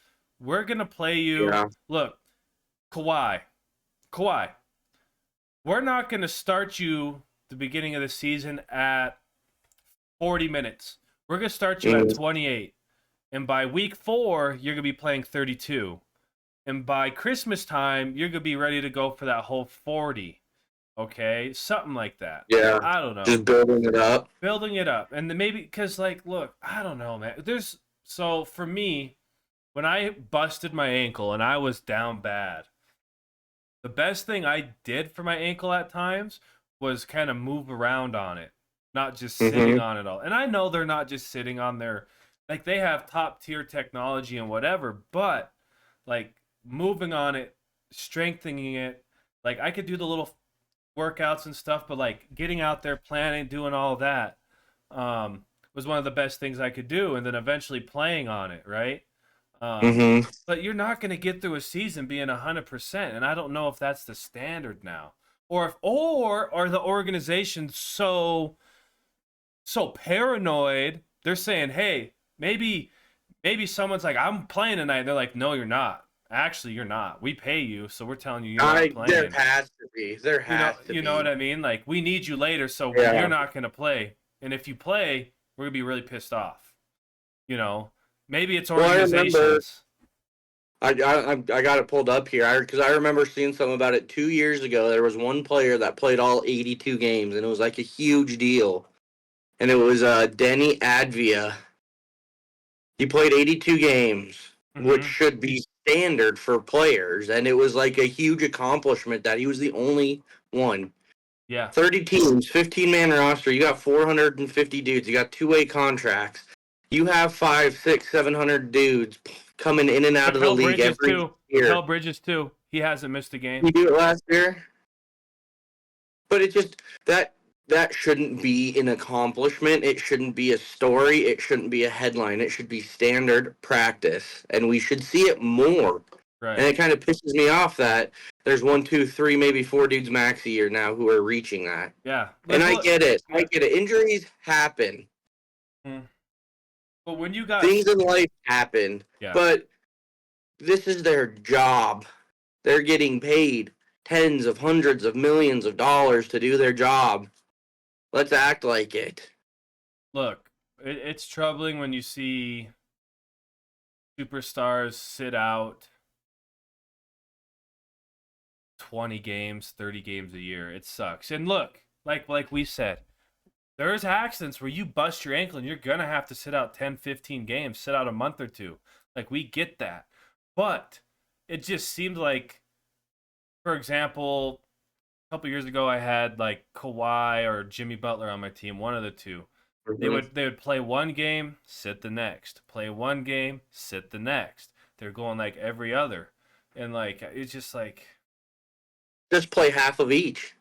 we're going to play you. Yeah. Look, Kawhi, we're not going to start you the beginning of the season at 40 minutes. We're going to start you at 28. And by week 4, you're going to be playing 32. And by Christmas time, you're going to be ready to go for that whole 40. Okay, something like that. Yeah, I don't know. Just building it up, and then maybe because, like, look, I don't know, man. So for me, when I busted my ankle and I was down bad, the best thing I did for my ankle at times was kind of move around on it, not just sitting on it all. And I know they're not just sitting on their, like, they have top tier technology and whatever, but like moving on it, strengthening it, like I could do the little workouts and stuff, but like getting out there, planning, doing all of that was one of the best things I could do, and then eventually playing on it, right? But you're not going to get through a season being 100%, and I don't know if that's the standard now, or are the organization so paranoid they're saying, hey, maybe someone's like, I'm playing tonight, they're like, no, you're not. Actually, you're not. We pay you, so we're telling you you're not playing. There has to be. You know what I mean? Like, we need you later, so you're not going to play. And if you play, we're going to be really pissed off. You know? Maybe it's organizations. I got it pulled up here because I remember seeing something about it 2 years ago. There was one player that played all 82 games, and it was like a huge deal. And it was Denny Advia. He played 82 games, which should be standard for players, and it was like a huge accomplishment that he was the only one. Yeah. 30 teams, 15-man roster. You got 450 dudes. You got two-way contracts. You have 500, 600, 700 dudes coming in and out of the league every year. Kel Bridges too. He hasn't missed a game. He did it last year. But it just that shouldn't be an accomplishment. It shouldn't be a story. It shouldn't be a headline. It should be standard practice, and we should see it more. Right. And it kind of pisses me off that there's 1, 2, 3, maybe 4 dudes max a year now who are reaching that. Yeah. And I get it. Injuries happen. But when you got things in life happen, but this is their job. They're getting paid tens of hundreds of millions of dollars to do their job. Let's act like it. Look, it's troubling when you see superstars sit out 20 games, 30 games a year. It sucks. And look, like we said, there's accidents where you bust your ankle and you're going to have to sit out 10, 15 games, sit out a month or two. Like, we get that. But it just seemed like, for example, a couple years ago I had like Kawhi or Jimmy Butler on my team, one of the two. Mm-hmm. They would play one game, sit the next. Play one game, sit the next. They're going like every other. And like, it's just like, just play half of each.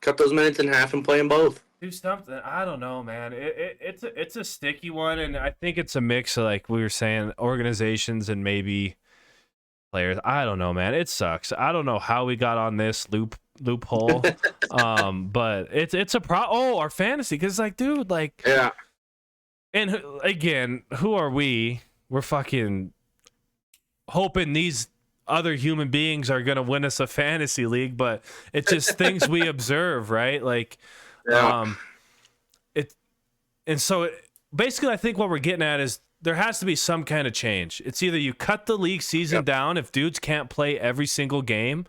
Cut those minutes in half and play them both. Do something. I don't know, man. It's a sticky one, and I think it's a mix of, like we were saying, organizations and maybe players. I don't know, man. It sucks. I don't know how we got on this loophole. But it's a our fantasy, because like, dude, like, yeah. And again, who are we? We're fucking hoping these other human beings are gonna win us a fantasy league, but it's just things we observe, right? Like, basically, I think what we're getting at is there has to be some kind of change. It's either you cut the league season down if dudes can't play every single game,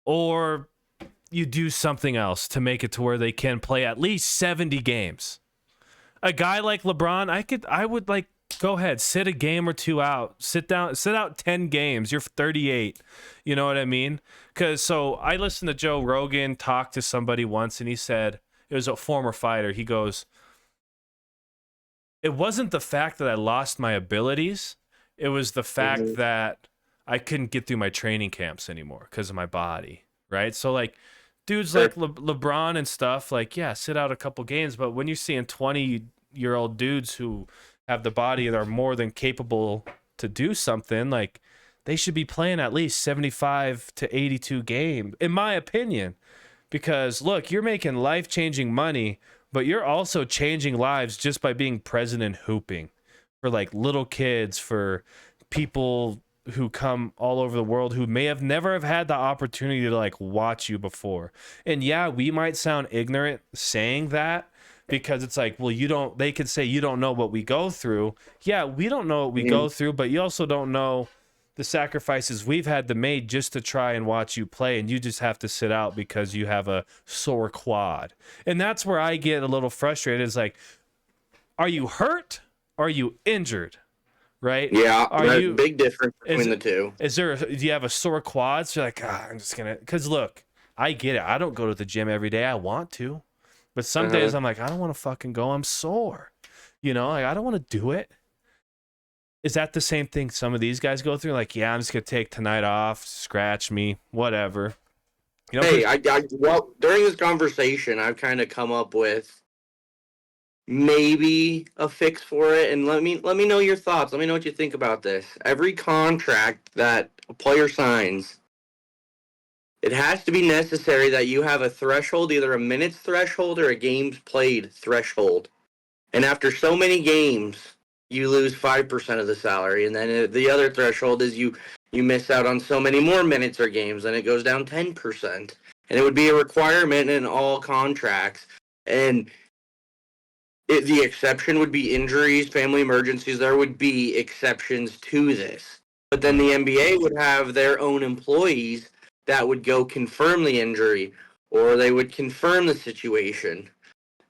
or you do something else to make it to where they can play at least 70 games. A guy like LeBron, I would like, go ahead, sit a game or two out. Sit out 10 games. You're 38. You know what I mean? So I listened to Joe Rogan talk to somebody once, and he said, it was a former fighter. He goes, it wasn't the fact that I lost my abilities. It was the fact that I couldn't get through my training camps anymore because of my body, right? So like, dudes like LeBron and stuff, like, yeah, sit out a couple games. But when you're seeing 20-year-old dudes who have the body that are more than capable to do something, like, they should be playing at least 75 to 82 games, in my opinion. Because, look, you're making life-changing money, but you're also changing lives just by being present and hooping for, like, little kids, for people who come all over the world who may have never have had the opportunity to, like, watch you before. And, yeah, we might sound ignorant saying that, because it's like, well, they could say you don't know what we go through. Yeah, we don't know what we go through, but you also don't know the sacrifices we've had to make just to try and watch you play, and you just have to sit out because you have a sore quad. And that's where I get a little frustrated. Is like, are you hurt? Or are you injured? Right? Yeah, there's a big difference between the two. Do you have a sore quad? So you're like, I'm just gonna, because look, I get it. I don't go to the gym every day. I want to, but some days I'm like, I don't want to fucking go. I'm sore. You know, like, I don't want to do it. Is that the same thing some of these guys go through? Like, yeah, I'm just gonna take tonight off, scratch me, whatever. You know, hey, well, during this conversation, I've kind of come up with maybe a fix for it, and let me know your thoughts. Let me know what you think about this. Every contract that a player signs, it has to be necessary that you have a threshold, either a minutes threshold or a games played threshold. And after so many games, you lose 5% of the salary. And then the other threshold is you miss out on so many more minutes or games, and it goes down 10%. And it would be a requirement in all contracts. And the exception would be injuries, family emergencies. There would be exceptions to this. But then the NBA would have their own employees that would go confirm the injury, or they would confirm the situation.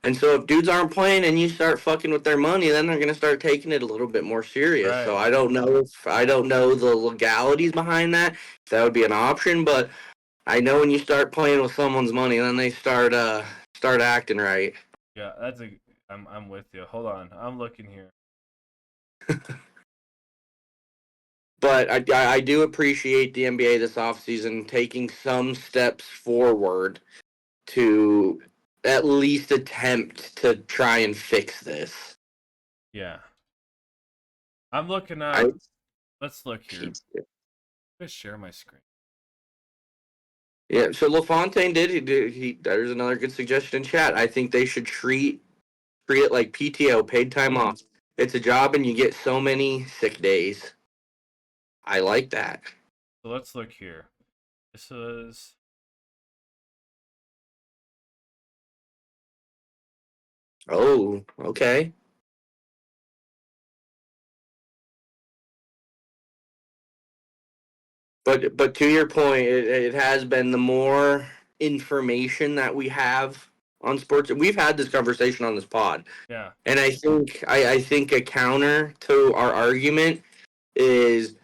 And so if dudes aren't playing and you start fucking with their money, then they're gonna start taking it a little bit more serious. Right. So I don't know the legalities behind that. If that would be an option, but I know when you start playing with someone's money, then they start acting right. Yeah, I'm with you. Hold on, I'm looking here. But I do appreciate the NBA this offseason taking some steps forward to at least attempt to try and fix this. Yeah. I'm looking up. Let's look here. Let's share my screen. Yeah, so LaFontaine there's another good suggestion in chat. I think they should treat it like PTO, paid time off. It's a job and you get so many sick days. I like that. So let's look here. This is Oh, okay. But to your point, it has been the more information that we have on sports. We've had this conversation on this pod. Yeah. And I think a counter to our argument is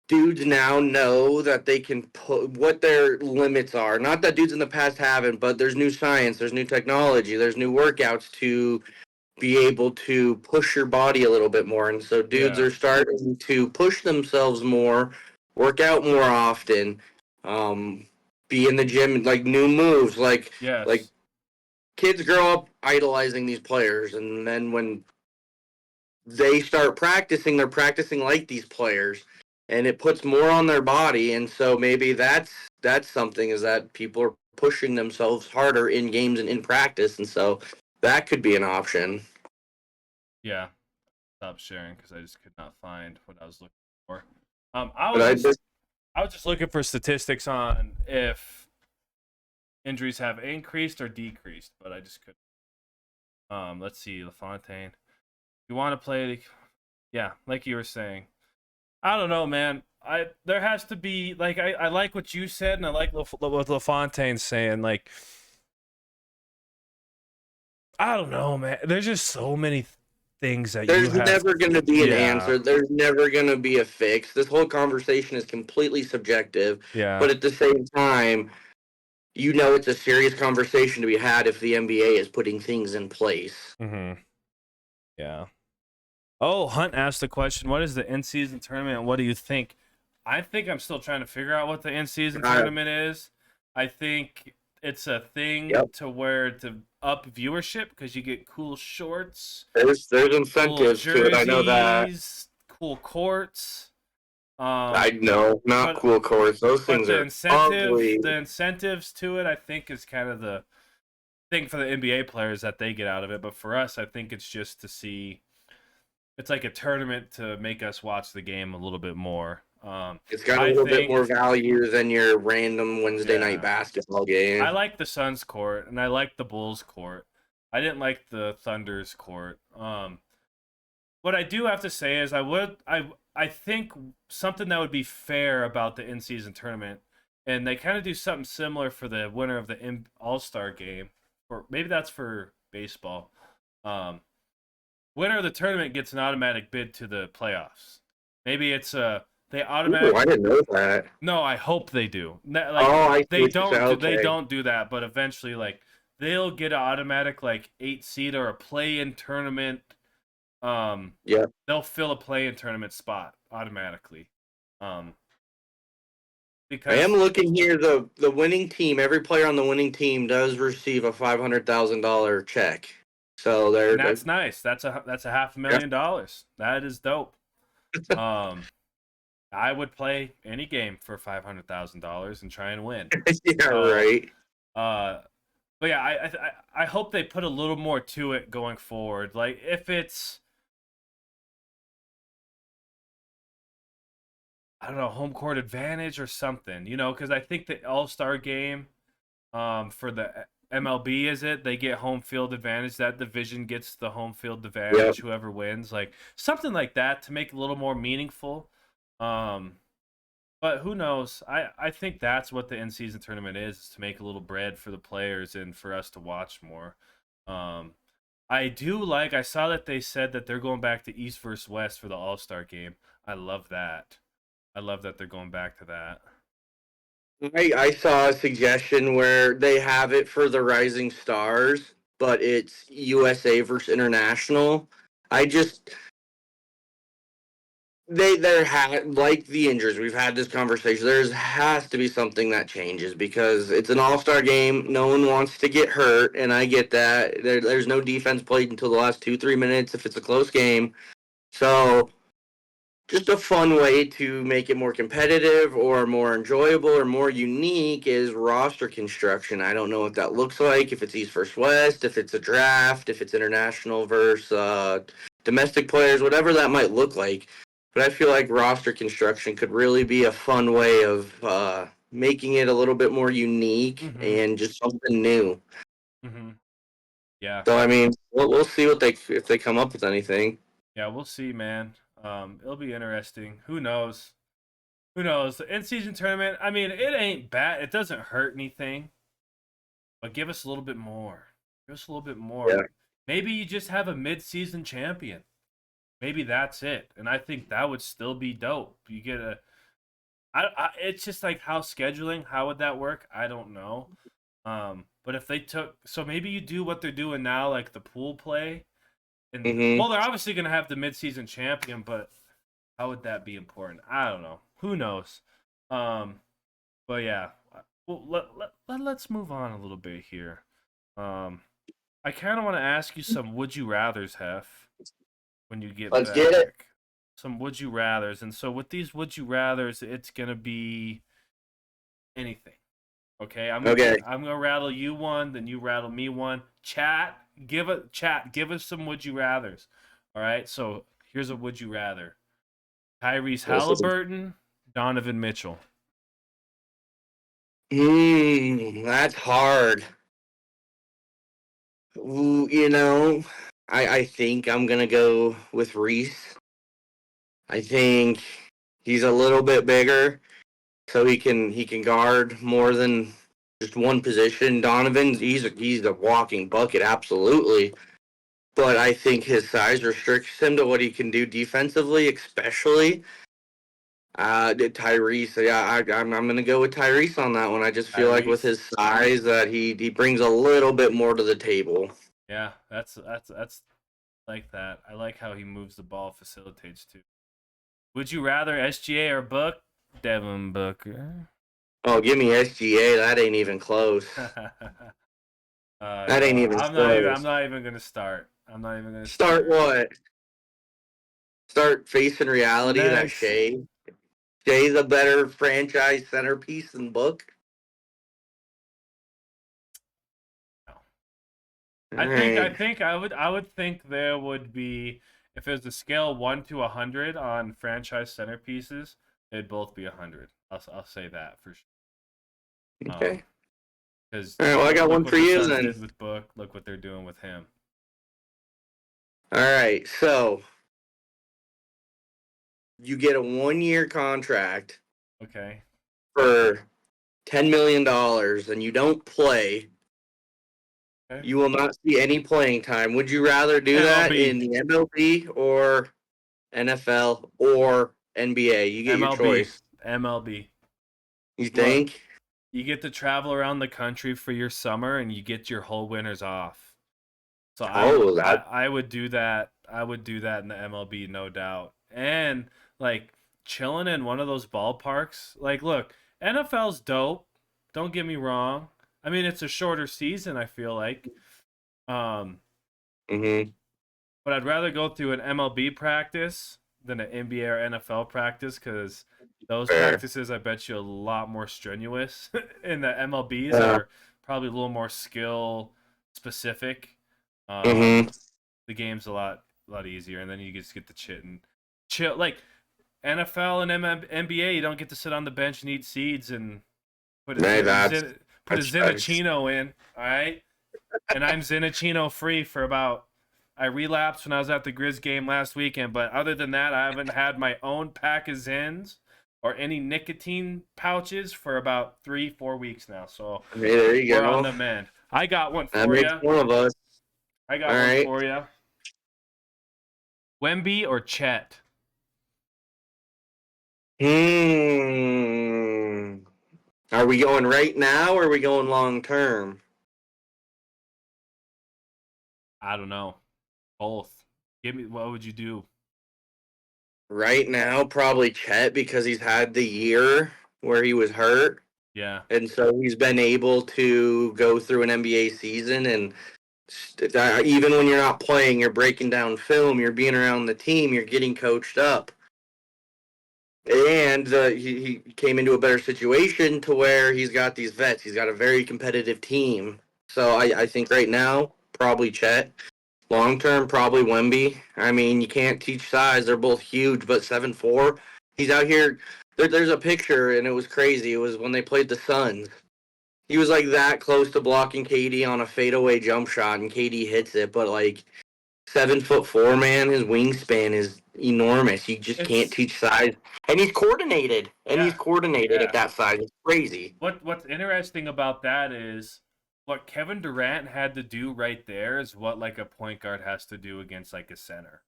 dudes now know that they can put what their limits are. Not that dudes in the past haven't, but there's new science, there's new technology, there's new workouts to be able to push your body a little bit more. And so dudes are starting to push themselves more, work out more often, be in the gym, like new moves, like kids grow up idolizing these players, and then when they start practicing, they're practicing like these players, and it puts more on their body. And so maybe that's something, is that people are pushing themselves harder in games and in practice, and so that could be an option. Yeah. Stop sharing because I just could not find what I was looking for. I was just looking for statistics on if injuries have increased or decreased, but I just couldn't. Let's see, LaFontaine. You want to play? Yeah, like you were saying. I don't know, man. There has to be I like what you said, and I like what LaFontaine's saying. Like, I don't know, man. There's just so many things that there's never going to be an answer. There's never going to be a fix. This whole conversation is completely subjective. Yeah. But at the same time, you know, it's a serious conversation to be had if the NBA is putting things in place. Mm-hmm. Yeah. Oh, Hunt asked the question, what is the in-season tournament and what do you think? I think I'm still trying to figure out what the in-season tournament is. I think it's a thing to where to up viewership because you get cool shorts. There's incentives cool jerseys, to it. I know that. Cool courts. I know, not cool courts. Those things are ugly. The incentives to it, I think, is kind of the thing for the NBA players that they get out of it. But for us, I think it's just to see. It's like a tournament to make us watch the game a little bit more. It's got a little bit more value than your random Wednesday night basketball game. I like the Suns court and I like the Bulls court. I didn't like the Thunder's court. What I do have to say is I think something that would be fair about the in-season tournament, and they kind of do something similar for the winner of the All-Star game, or maybe that's for baseball. Winner of the tournament gets an automatic bid to the playoffs. Maybe it's they automatically. I didn't know that. No, I hope they do. They don't do that, but eventually, they'll get an automatic 8 seed or a play-in tournament. They'll fill a play-in tournament spot automatically. Because I am looking here. The winning team, every player on the winning team does receive a $500,000 check. So that's nice. That's a $500,000. That is dope. I would play any game for $500,000 and try and win. Right. But yeah, I hope they put a little more to it going forward. Like if it's, I don't know, home court advantage or something, because I think the All-Star game, for the MLB, they get home field advantage. That division gets the home field advantage. Whoever wins, something like that to make it a little more meaningful. But who knows? I think that's what the in-season tournament is to make a little bread for the players and for us to watch more. Um, I do like. I saw that they said that they're going back to East versus West for the All-Star game. I love that. I love that they're going back to that. I saw a suggestion where they have it for the Rising Stars, but it's USA versus International. I just there had like the injuries. We've had this conversation. There's has to be something that changes because it's an all-star game. No one wants to get hurt, and I get that. There's no defense played until the last 2-3 minutes if it's a close game. So just a fun way to make it more competitive or more enjoyable or more unique is roster construction. I don't know what that looks like, if it's East versus West, if it's a draft, if it's international versus domestic players, whatever that might look like. But I feel like roster construction could really be a fun way of making it a little bit more unique Mm-hmm. and just something new. Mm-hmm. Yeah. So I mean, we'll see what they if they come up with anything. Yeah, we'll see, man. It'll be interesting. Who knows? Who knows? The in-season tournament, I mean, it ain't bad. It doesn't hurt anything. But give us a little bit more. Give us a little bit more. Yeah. Maybe you just have a mid-season champion. Maybe that's it. And I think that would still be dope. You get a it's just like how scheduling, how would that work? I don't know. But if they took so maybe you do what they're doing now, like the pool play. And Mm-hmm. well, they're obviously gonna have the mid-season champion, but how would that be important? I don't know. Who knows? But yeah. Well, let's move on a little bit here. I kind of want to ask you some would you rather's, Heff, when you get Let's back. get it. Some would you rather's, and so with these would you rather's, it's gonna be anything. Okay, Okay. I'm gonna rattle you one, then you rattle me one. Give us some would you rather's. All right, so here's a would you rather: Tyrese Halliburton, Donovan Mitchell. That's hard. Ooh, I think I'm gonna go with Reese. I think he's a little bit bigger, so he can guard more than just one position. Donovan's he's a walking bucket, absolutely. But I think his size restricts him to what he can do defensively, especially. Tyrese, yeah, I'm gonna go with Tyrese on that one. I just feel like with Tyrese. his size that he brings a little bit more to the table. Yeah, that's like that. I like how he moves the ball, facilitates too. Would you rather SGA or Book? Devin Booker. Oh, give me SGA. That ain't even close. That ain't even close. I'm not even gonna start. I'm not even gonna Start what? Start facing reality that Next. Shay's a better franchise centerpiece than Book. I think I would think there would be if it was a scale 1 to 100 on franchise centerpieces, they'd both be 100. I'll say that for sure. Okay. Because All right, well, I got one for you then. Did with Book, look what they're doing with him. All right, so you get a 1-year contract Okay. for $10 million and you don't play. Okay. You will not see any playing time. Would you rather do that MLB. in the MLB or NFL or NBA? You get your MLB. choice. MLB. You think? Look, you get to travel around the country for your summer and you get your whole winters off. So I would do that. I would do that in the MLB, no doubt. And like chilling in one of those ballparks. Like, look, NFL's dope. Don't get me wrong. I mean, it's a shorter season, I feel like. Mm-hmm. But I'd rather go through an MLB practice than an NBA or NFL practice because those practices, I bet you, a lot more strenuous. And the MLBs are probably a little more skill specific. The game's a lot easier, and then you just get to chill. Like NFL and NBA, you don't get to sit on the bench and eat seeds and put a Zinachino in. All right, and I'm Zinachino free for about. I relapsed when I was at the Grizz game last weekend, but other than that, I haven't had my own pack of Zins or any nicotine pouches for about 3-4 weeks now. So Hey, there you we're on go. the mend. I got one That for makes you. one of us. I got All one right. for you. Wemby or Chet? Are we going right now or are we going long term? I don't know. Both. Give me. What would you do? Right now, probably Chet because he's had the year where he was hurt. Yeah. And so he's been able to go through an NBA season. And even when you're not playing, you're breaking down film, you're being around the team, you're getting coached up. And he came into a better situation to where he's got these vets. He's got a very competitive team. So I think right now, probably Chet. Long term, probably Wemby. I mean, you can't teach size. They're both huge, but 7'4". He's out here. There's a picture, and it was crazy. It was when they played the Suns. He was like that close to blocking KD on a fadeaway jump shot, and KD hits it. But like 7'4", man, his wingspan is enormous. You just can't It's teach size, and he's coordinated. And he's yeah. coordinated at Yeah. that size. It's crazy. What's interesting about that is what Kevin Durant had to do right there is what like a point guard has to do against like a center.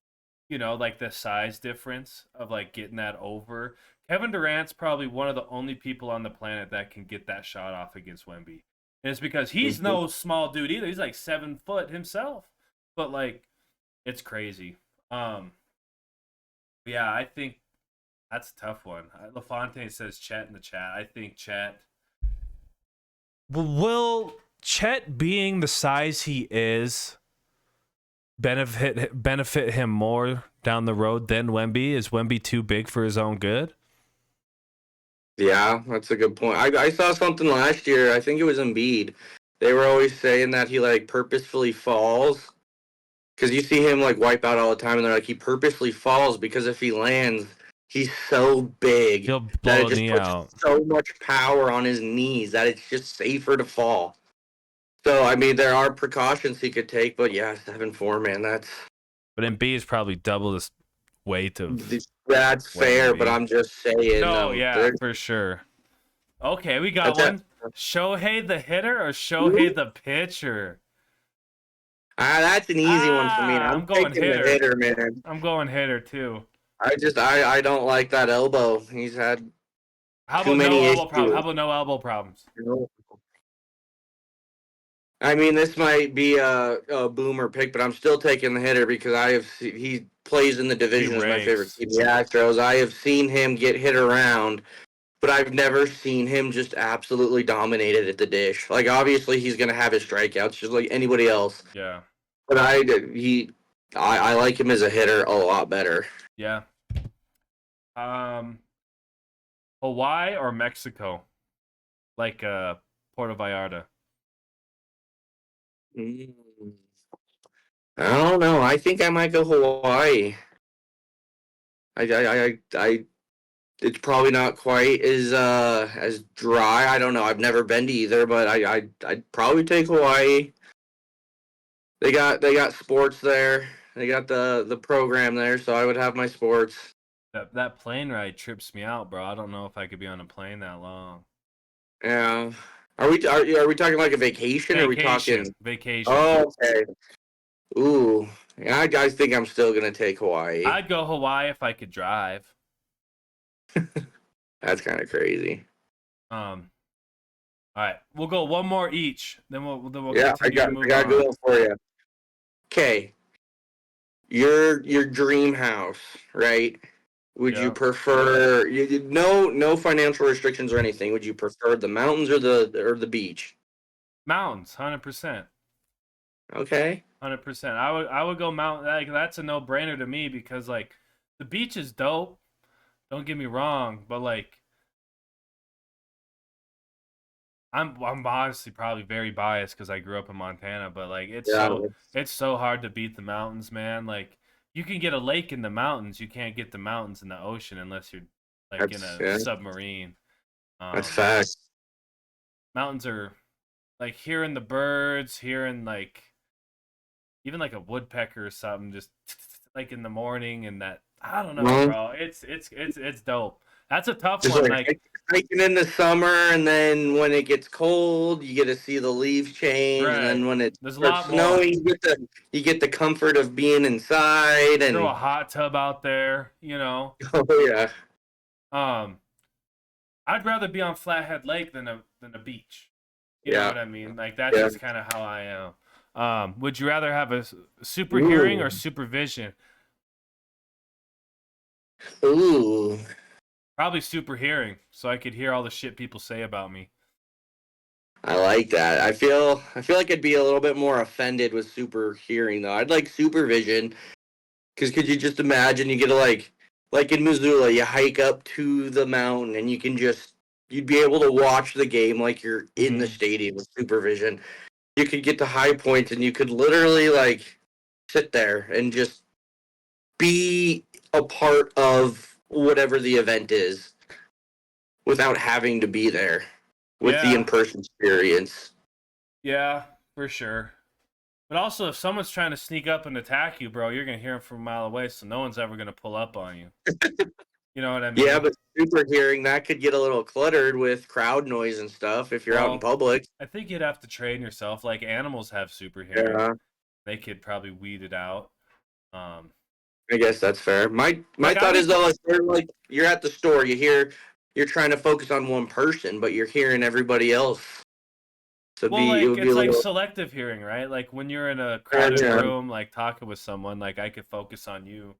You know, like the size difference of like getting that over. Kevin Durant's probably one of the only people on the planet that can get that shot off against Wemby. And it's because he's Mhm. no small dude either. He's like 7 foot himself. But like it's crazy. Yeah, I think that's a tough one. LaFontaine says Chet in the chat. I think Chet. Will Chet being the size he is benefit him more down the road than Wemby? Is Wemby too big for his own good? Yeah, that's a good point. I saw something last year. I think it was Embiid. They were always saying that he like purposefully falls because you see him like wipe out all the time, and they're like he purposely falls because if he lands, he's so big He'll that blow it a just knee puts out. so much power on his knees that it's just safer to fall. So I mean, there are precautions he could take, but yeah, 7'4", man, But Embiid is probably double the weight of that's fair. But Wemby. I'm just saying, No, yeah, for sure. Okay, we got that's it. one. Shohei the hitter or Shohei the pitcher? That's an easy one for me. I'm I'm going taking the hitter. hitter, man. I'm going hitter too. I don't like that elbow. He's had How too about no many elbow problems? How issues. about no elbow problems? I mean, this might be a boomer pick, but I'm still taking the hitter because he plays in the He division as my favorite rakes. team, the Astros. I have seen him get hit around, but I've never seen him just absolutely dominated at the dish. Like obviously he's gonna have his strikeouts just like anybody else, Yeah. but I like him as a hitter a lot better. Yeah. Um, Hawaii or Mexico? Like Puerto Vallarta. Mm. I don't know. I think I might go Hawaii. I it's probably not quite as dry. I don't know. I've never been to either, but I'd probably take Hawaii. They got sports there. They got the program there, so I would have my sports. That plane ride trips me out, bro. I don't know if I could be on a plane that long. Yeah. Are we talking like a vacation or are we talking Vacation. Oh, okay. Ooh. Yeah, I think I'm still gonna take Hawaii. I'd go Hawaii if I could drive. That's kind of crazy. All right, we'll go one more each. Then we'll Yeah, continue to move I got a on. good one for you. Okay. Your dream house, right? Would you Yeah. prefer no financial restrictions or anything? Would you prefer the mountains or the beach? Mountains, 100%. Okay. 100%. I would go mountain. Like that's a no-brainer to me because like the beach is dope. Don't get me wrong, but like I'm honestly probably very biased because I grew up in Montana, but like Yeah. it's so hard to beat the mountains, man. Like you can get a lake in the mountains, you can't get the mountains in the ocean unless you're like in That's a yeah. submarine. That's Um, facts. Mountains are like hearing the birds, hearing like even like a woodpecker or something, just like in the morning, and that I don't know, Well, bro. It's dope. That's a tough Just one. like hiking in the summer, and then when it gets cold, you get to see the leaves change, and right. then when it There's a starts lot more. snowing, you get the comfort of being inside. Throw a And hot tub out there, oh yeah, Um, I'd rather be on Flathead Lake than a beach. You know yeah, what I mean? Like that's yeah. just kind of how I am. Would you rather have a super hearing or Ooh, supervision? ooh. Probably super hearing, so I could hear all the shit people say about me. I like that. I feel like I'd be a little bit more offended with super hearing though. I'd like supervision because could you just imagine you get to like in Missoula, you hike up to the mountain and you'd be able to watch the game like you're in the Mm-hmm. stadium with supervision. You could get to high points and you could literally like sit there and just be a part of whatever the event is without having to be there with the Yeah, in-person experience. yeah, for sure. But also, if someone's trying to sneak up and attack you, bro, you're gonna hear them from a mile away, so no one's ever gonna pull up on you. You know what I Yeah, mean? but super hearing that could get a little cluttered with crowd noise and stuff if you're out in Well, public. I think you'd have to train yourself. Like animals have super hearing; Yeah, they could probably weed it out. Um, I guess that's fair. My like I'd thought be is though, like you're at the store, you're trying to focus on one person, but you're hearing everybody else. So Well, it like would be a it's like little. selective hearing, right? Like when you're in a crowded Yeah, room, like talking with someone, like I could focus on you,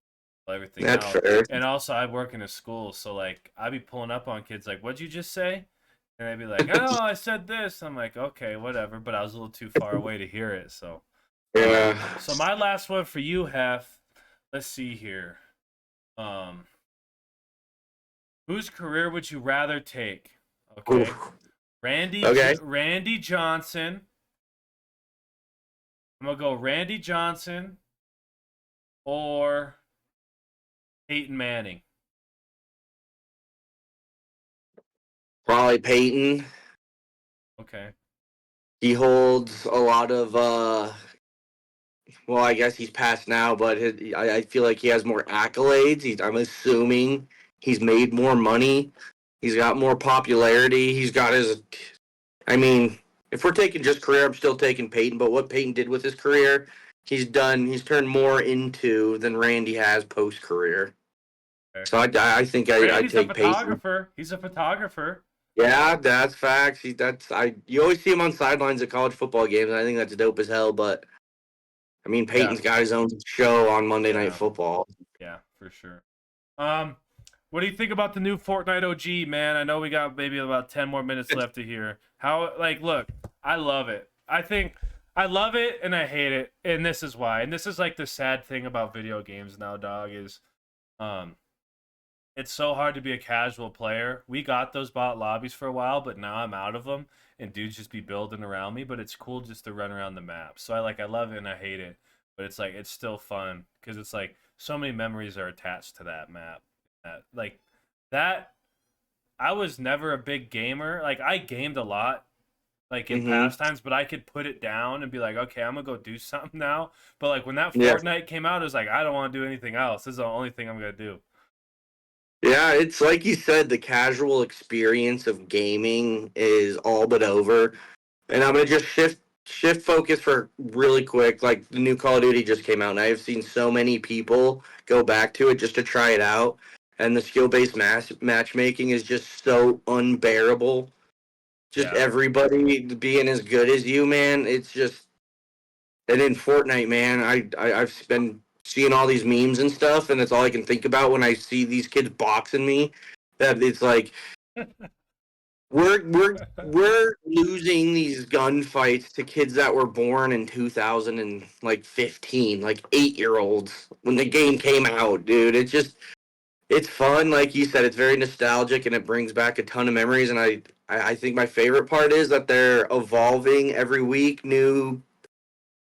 while everything that's else. fair. And also, I work in a school, so like I'd be pulling up on kids, like, "What'd you just say?" And they'd be like, "Oh, I said this." I'm like, "Okay, whatever," but I was a little too far away to hear it. Yeah. So my last one for you, Hef. Let's see here. Um, whose career would you rather take? Okay, Oof. Randy Okay. Randy Johnson. I'm gonna go Randy Johnson or Peyton Manning. Probably Peyton. Okay. He holds a lot of well, I guess he's passed now, but I feel like he has more accolades. I'm assuming he's made more money. He's got more popularity. He's got his. I mean, if we're taking just career, I'm still taking Peyton. But what Peyton did with his career, he's turned more into than Randy has post career. Okay. So I think I'd Randy's a take Peyton. photographer. He's a photographer. Yeah, that's facts. You always see him on sidelines at college football games. And I think that's dope as hell. But I mean, Yeah. Peyton's got his own show on Monday Night Yeah. Football. Yeah, for sure. Um, what do you think about the new Fortnite OG, man? I know we got maybe about 10 more minutes left to hear. Look, I love it. I love it and I hate it. And this is why. And this is like the sad thing about video games now, dog, is um it's so hard to be a casual player. We got those bot lobbies for a while, but now I'm out of them and dudes just be building around me, but it's cool just to run around the map. So I love it and I hate it, but it's like it's still fun because it's like so many memories are attached to that map. That I was never a big gamer. Like I gamed a lot like in Hmm. past times, but I could put it down and be like, okay, I'm gonna go do something now. But like when that Yeah, Fortnite came out, it was like I don't want to do anything else. This is the only thing I'm gonna do. yeah. It's like you said, the casual experience of gaming is all but over. And I'm gonna just shift focus for really quick. Like the new Call of Duty just came out, and I have seen so many people go back to it just to try it out. And the skill-based matchmaking is just so unbearable. Just Yeah. everybody being as good as you, man. It's just and in Fortnite, man, I've been seeing all these memes and stuff, and it's all I can think about when I see these kids boxing me. That it's like we're losing these gunfights to kids that were born in 2015, like 8-year-olds when the game came out, dude. It's fun, like you said. It's very nostalgic and it brings back a ton of memories. And I think my favorite part is that they're evolving every week. New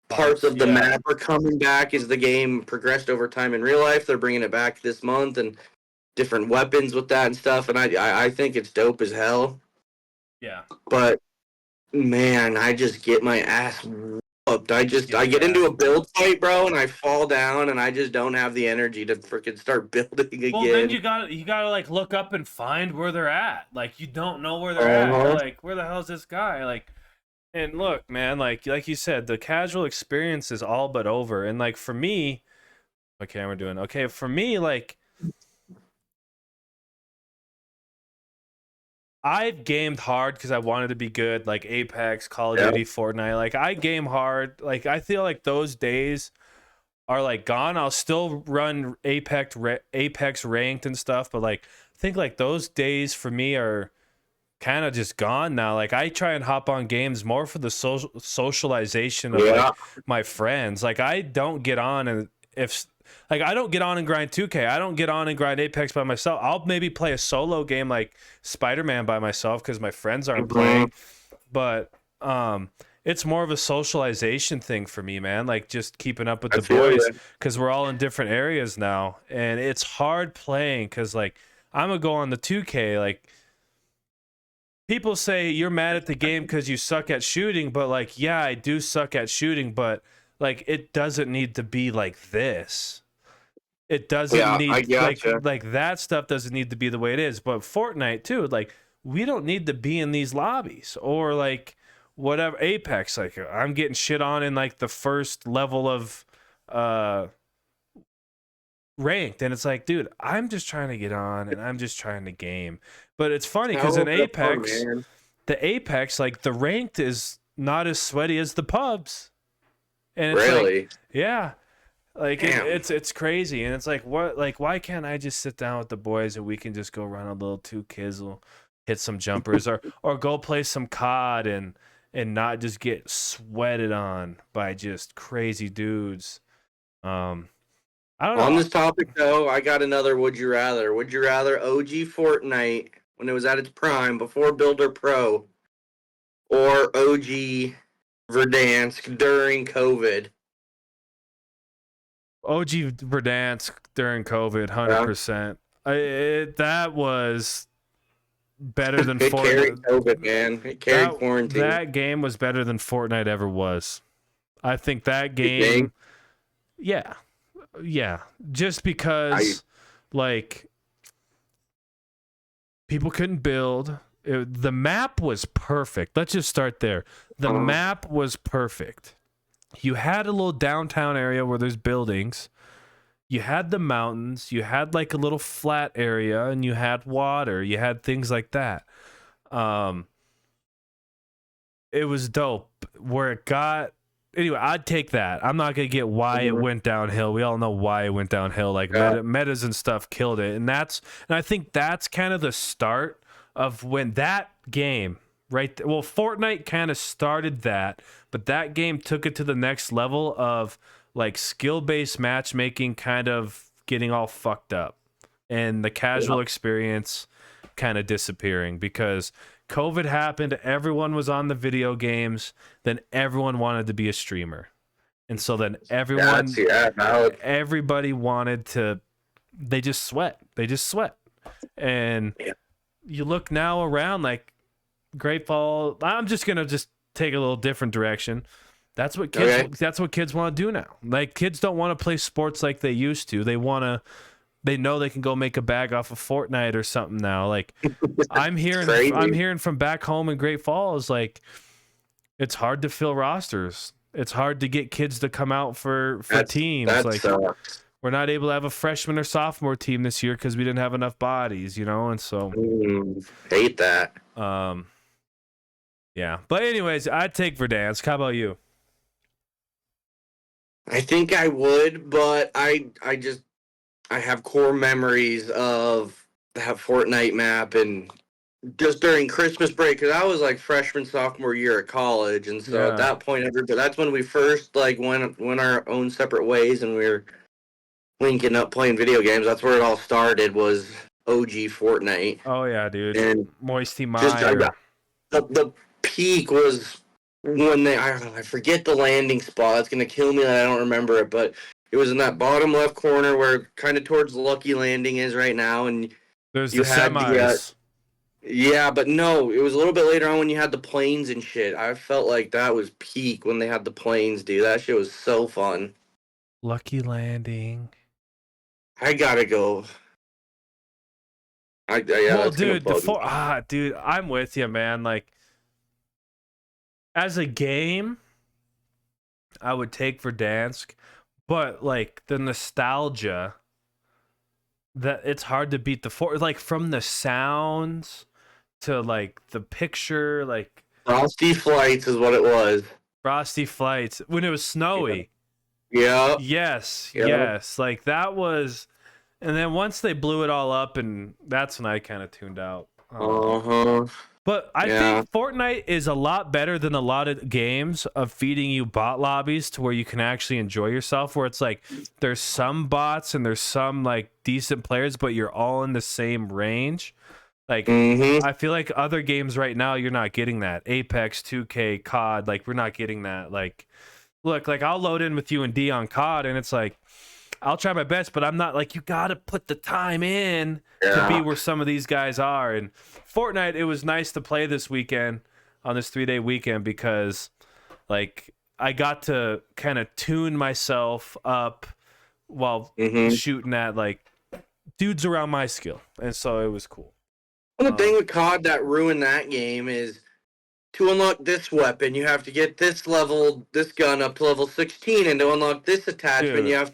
parts of the Yeah. map are coming back as the game progressed over time in real life. They're bringing it back this month and different weapons with that and stuff. And I think it's dope as hell. Yeah. But man, I just get my ass I get into a build fight, bro, and I fall down, and I just don't have the energy to freaking start building again. Well, then you gotta like look up and find where they're at. Like you don't know where they're at. You're like, where the hell is this guy? Like, and look, man, like you said, the casual experience is all but over. And like for me, what camera doing? Okay, for me, like I've gamed hard because I wanted to be good, like Apex, Call of Duty, Fortnite. Like I game hard. Like I feel like those days are like gone. I'll still run Apex ranked and stuff, but like I think like those days for me are kind of just gone now. Like I try and hop on games more for the socialization of like my friends. Like I don't get on and I don't get on and grind 2K. I don't get on and grind Apex by myself. I'll maybe play a solo game like Spider-Man by myself because my friends aren't playing. But it's more of a socialization thing for me, man. Like just keeping up with the boys because we're all in different areas now. And it's hard playing because like I'm going to go on the 2K. Like people say you're mad at the game because you suck at shooting. But like, yeah, I do suck at shooting. But like it doesn't need to be like this. It doesn't need like that stuff doesn't need to be the way it is. But Fortnite too, like we don't need to be in these lobbies or like whatever Apex. Like I'm getting shit on in like the first level of ranked, and it's like, dude, I'm just trying to get on and I'm just trying to game. But it's funny because in Apex, the Apex, like the ranked is not as sweaty as the pubs. And it's like, yeah, like it's crazy, and it's like what, like why can't I just sit down with the boys and we can just go run a little 2Kizzle, hit some jumpers, or go play some COD and not just get sweated on by just crazy dudes. I don't know. On this topic though, I got another would you rather. Would you rather OG Fortnite when it was at its prime before Builder Pro, or OG Verdansk during COVID? OG Verdansk during COVID, 100%. That was better than Fortnite. It carried COVID, man. It carried quarantine. That game was better than Fortnite ever was. I think that game, yeah. Just because, like, people couldn't build. The map was perfect. Let's just start there. The map was perfect. You had a little downtown area where there's buildings. You had the mountains. You had like a little flat area, and you had water. You had things like that. It was dope. Where it got... Anyway, I'd take that. I'm not going to get why it went downhill. We all know why it went downhill. Like metas and stuff killed it. And I think that's kind of the start of when that game, right? Well, Fortnite kind of started that, but that game took it to the next level of like skill-based matchmaking kind of getting all fucked up and the casual experience kind of disappearing because COVID happened. Everyone was on the video games. Then everyone wanted to be a streamer. And so then everybody wanted to, they just sweat. And you look now around like Great Fall. I'm just going to take a little different direction. That's what kids want to do now. Like kids don't want to play sports like they used to. They know they can go make a bag off of Fortnite or something now. Like I'm hearing from back home in Great Falls, like it's hard to fill rosters. It's hard to get kids to come out for teams. We're not able to have a freshman or sophomore team this year because we didn't have enough bodies, and so hate that. Yeah. But anyways, I'd take Verdansk. How about you? I think I would, but I have core memories of that Fortnite map and just during Christmas break, because I was like freshman, sophomore year at college, and so at that point, that's when we first like went our own separate ways, and we were linking up playing video games. That's where it all started, was OG Fortnite. Oh yeah, dude. And Moisty Meyer. The peak was when I forget the landing spot. It's gonna kill me that I don't remember it, but it was in that bottom left corner where kind of towards Lucky Landing is right now, and there's the semis. Yeah, but no, it was a little bit later on when you had the planes and shit. I felt like that was peak when they had the planes, dude. That shit was so fun. Lucky Landing. I gotta go. Yeah, Well, that's gonna dude, bug me. dude, I'm with you, man. Like, as a game, I would take Verdansk, but like the nostalgia that it's hard to beat the Fort. Like from the sounds to like the picture, like Frosty Flights is what it was. Frosty Flights when it was snowy. Yeah. Yes, Yeah. yes, like that was. And then once they blew it all up, and that's when I kind of tuned out. Uh-huh. But I Yeah. think Fortnite is a lot better than a lot of games of feeding you bot lobbies to where you can actually enjoy yourself, where it's like there's some bots and there's some like decent players, but you're all in the same range. Like I feel like other games right now, you're not getting that. Apex, 2K, COD, like we're not getting that. Like, look, like I'll load in with you and D on COD, and it's like I'll try my best, but I'm not like you got to put the time in to be where some of these guys are. And Fortnite, it was nice to play this weekend on this 3-day weekend because like I got to kind of tune myself up while shooting at like dudes around my skill. And so it was cool. Well, the thing with COD that ruined that game is to unlock this weapon, you have to get this gun up to level 16, and to unlock this attachment, Dude. you have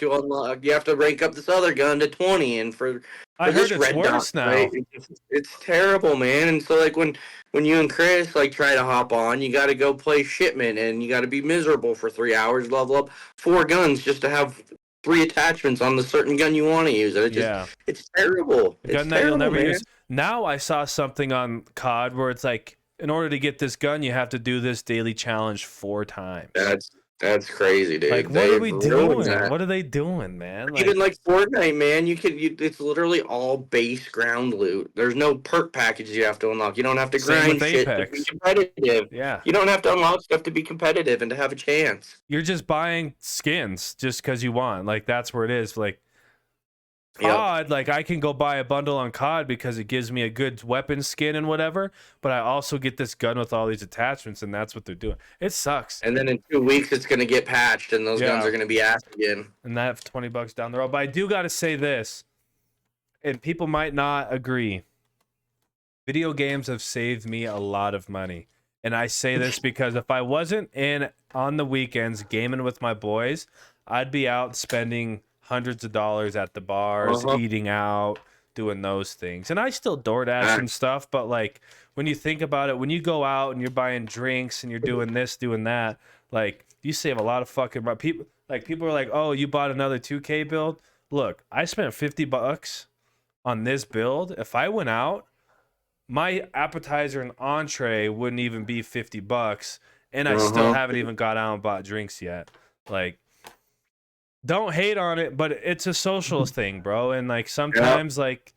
to rank up this other gun to 20, and for I this heard it's red worse dot, now. right? It's terrible, man. And so like when you and Chris like try to hop on, you got to go play shipment, and you got to be miserable for 3 hours, level up 4 guns just to have 3 attachments on the certain gun you want to use. And it's terrible. The gun that you'll never use. Now I saw something on COD where it's like, in order to get this gun, you have to do this daily challenge 4 times. That's crazy, dude. Like, what are we doing? What are they doing, man? Like, even like Fortnite, man, it's literally all base ground loot. There's no perk packages you have to unlock. You don't have to grind shit to be competitive. Yeah. You don't have to unlock stuff to be competitive and to have a chance. You're just buying skins just because you want. Like, that's where it is. Like, COD, like I can go buy a bundle on COD because it gives me a good weapon skin and whatever, but I also get this gun with all these attachments, and that's what they're doing. It sucks. And then in 2 weeks, it's gonna get patched, and those guns are gonna be ass again. And that's $20 down the road. But I do gotta say this, and people might not agree. Video games have saved me a lot of money, and I say this because if I wasn't in on the weekends gaming with my boys, I'd be out spending hundreds of dollars at the bars, eating out, doing those things. And I still DoorDash and stuff, but like when you think about it, when you go out and you're buying drinks and you're doing this, doing that, like you save a lot of fucking money. People are like, "Oh, you bought another 2K build?" Look, I spent $50 on this build. If I went out, my appetizer and entree wouldn't even be $50, and I still haven't even got out and bought drinks yet. Like, don't hate on it, but it's a social thing, bro. And like sometimes, like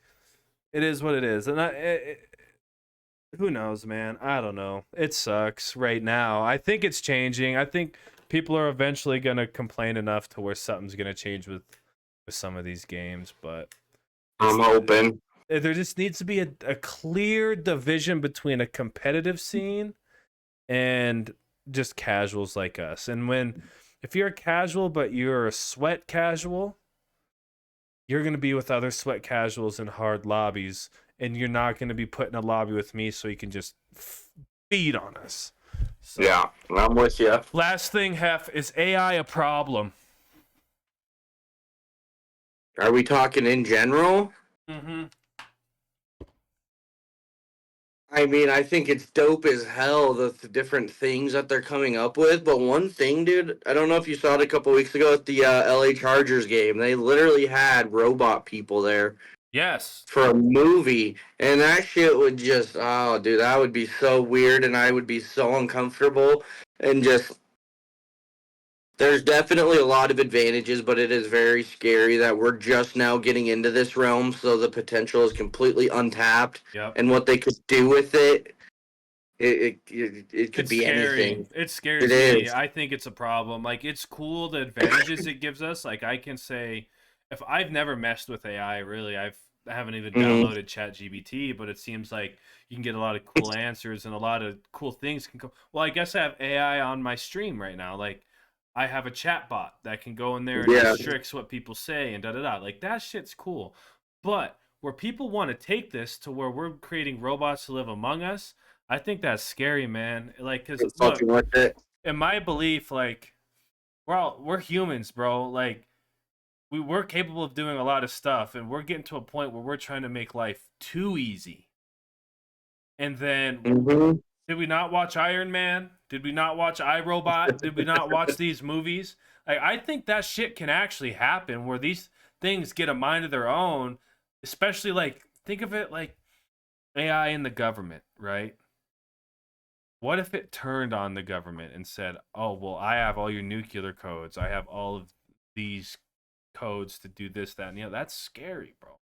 it is what it is. And who knows, man? I don't know. It sucks right now. I think it's changing. I think people are eventually gonna complain enough to where something's gonna change with some of these games. But I'm hoping there just needs to be a clear division between a competitive scene and just casuals like us. And if you're a casual, but you're a sweat casual, you're going to be with other sweat casuals in hard lobbies, and you're not going to be put in a lobby with me so you can just feed on us. So, yeah, I'm with you. Last thing, Heff, is AI a problem? Are we talking in general? Mm-hmm. I mean, I think it's dope as hell, the different things that they're coming up with. But one thing, dude, I don't know if you saw it a couple weeks ago at the LA Chargers game. They literally had robot people there. Yes. For a movie. And that shit would just, oh, dude, that would be so weird. And I would be so uncomfortable. And just, there's definitely a lot of advantages, but it is very scary that we're just now getting into this realm, so the potential is completely untapped. Yep. And what they could do with it, it could be anything. It scares me. I think it's a problem. Like, it's cool the advantages it gives us. Like, I can say, if I've never messed with AI, really, I've haven't even Mhm. downloaded ChatGPT, but it seems like you can get a lot of cool answers and a lot of cool things can go. Well, I guess I have AI on my stream right now. Like, I have a chat bot that can go in there and Yeah. restricts what people say and da da da. Like, that shit's cool. But where people want to take this to where we're creating robots to live among us, I think that's scary, man. Like, because It's look, fucking with it. in my belief, like, we're humans, bro. Like, we're capable of doing a lot of stuff, and we're getting to a point where we're trying to make life too easy. And then, Mhm. did we not watch Iron Man? Did we not watch iRobot? Did we not watch these movies? Like, I think that shit can actually happen where these things get a mind of their own, especially like, think of it like AI in the government, right? What if it turned on the government and said, "Oh, well, I have all your nuclear codes. I have all of these codes to do this, that, and the other." That's scary, bro.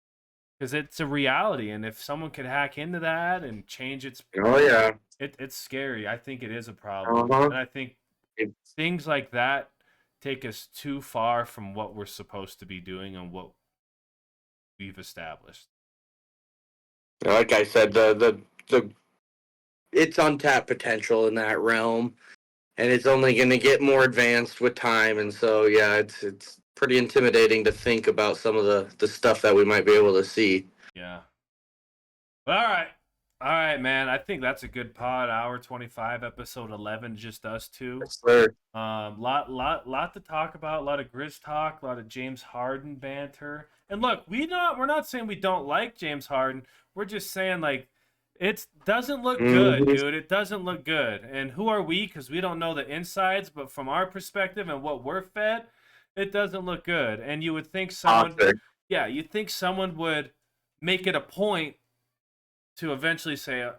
Because it's a reality, and if someone could hack into that and change its, Oh yeah. it's scary. I think it is a problem, Uh-huh. and I think It's, things like that take us too far from what we're supposed to be doing and what we've established. like I said, the it's untapped potential in that realm, and it's only going to get more advanced with time. And so, yeah, it's pretty intimidating to think about some of the stuff that we might be able to see. Yeah. All right. All right, man. I think that's a good pod. Hour 25, episode 11, just us two. Yes, sir. Lot to talk about. A lot of Grizz talk. A lot of James Harden banter. And look, we're not saying we don't like James Harden. We're just saying like it doesn't look good, Mhm. dude. It doesn't look good. And who are we? Because we don't know the insides. But from our perspective and what we're fed, it doesn't look good. And you would think someone, Toxic. yeah, you'd think someone would make it a point to eventually say,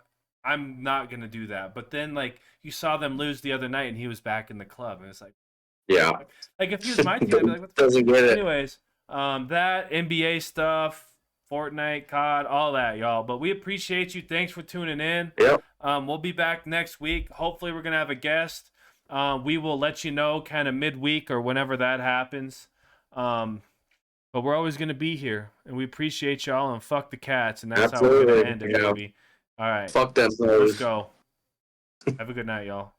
I'm not gonna do that. But then like you saw them lose the other night and he was back in the club and it's like, Yeah. like if he was my team, I'd be like, what the fuck? Doesn't get it. Anyways, that NBA stuff, Fortnite, COD, all that, y'all. But we appreciate you. Thanks for tuning in. Yep. We'll be back next week. Hopefully we're gonna have a guest. We will let you know kind of midweek or whenever that happens. But we're always going to be here, and we appreciate y'all, and fuck the cats, and that's how we're going Absolutely. to end it, Yeah. baby. All right, Fuck them. let's go. Have a good night, y'all.